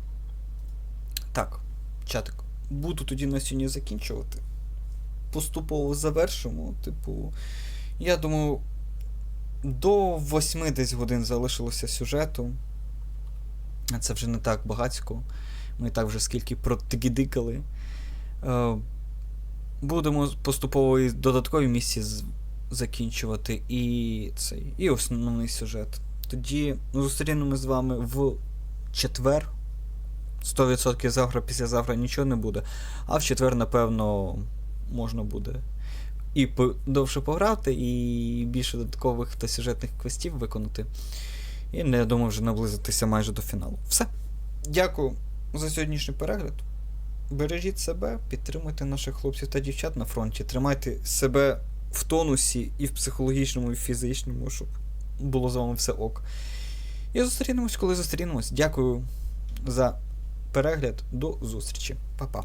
Так, чатик. Буду тоді на сьогодні закінчувати. Поступово завершимо. Типу, я думаю, до 8 десь годин залишилося сюжету. Це вже не так багатько. Ми і так вже скільки протигідикали. Будемо поступово і додаткові місії закінчувати, і основний сюжет. Тоді зустрінемось з вами в четвер. 100% завтра, післязавтра нічого не буде. А в четвер, напевно, можна буде і довше пограти, і більше додаткових та сюжетних квестів виконати. І, я думаю, вже наблизитися майже до фіналу. Все. Дякую за сьогоднішній перегляд. Бережіть себе, підтримуйте наших хлопців та дівчат на фронті. Тримайте себе в тонусі і в психологічному, і в фізичному, щоб було з вами все ок. І зустрінемось, коли зустрінемось. Дякую за перегляд. До зустрічі. Па-па.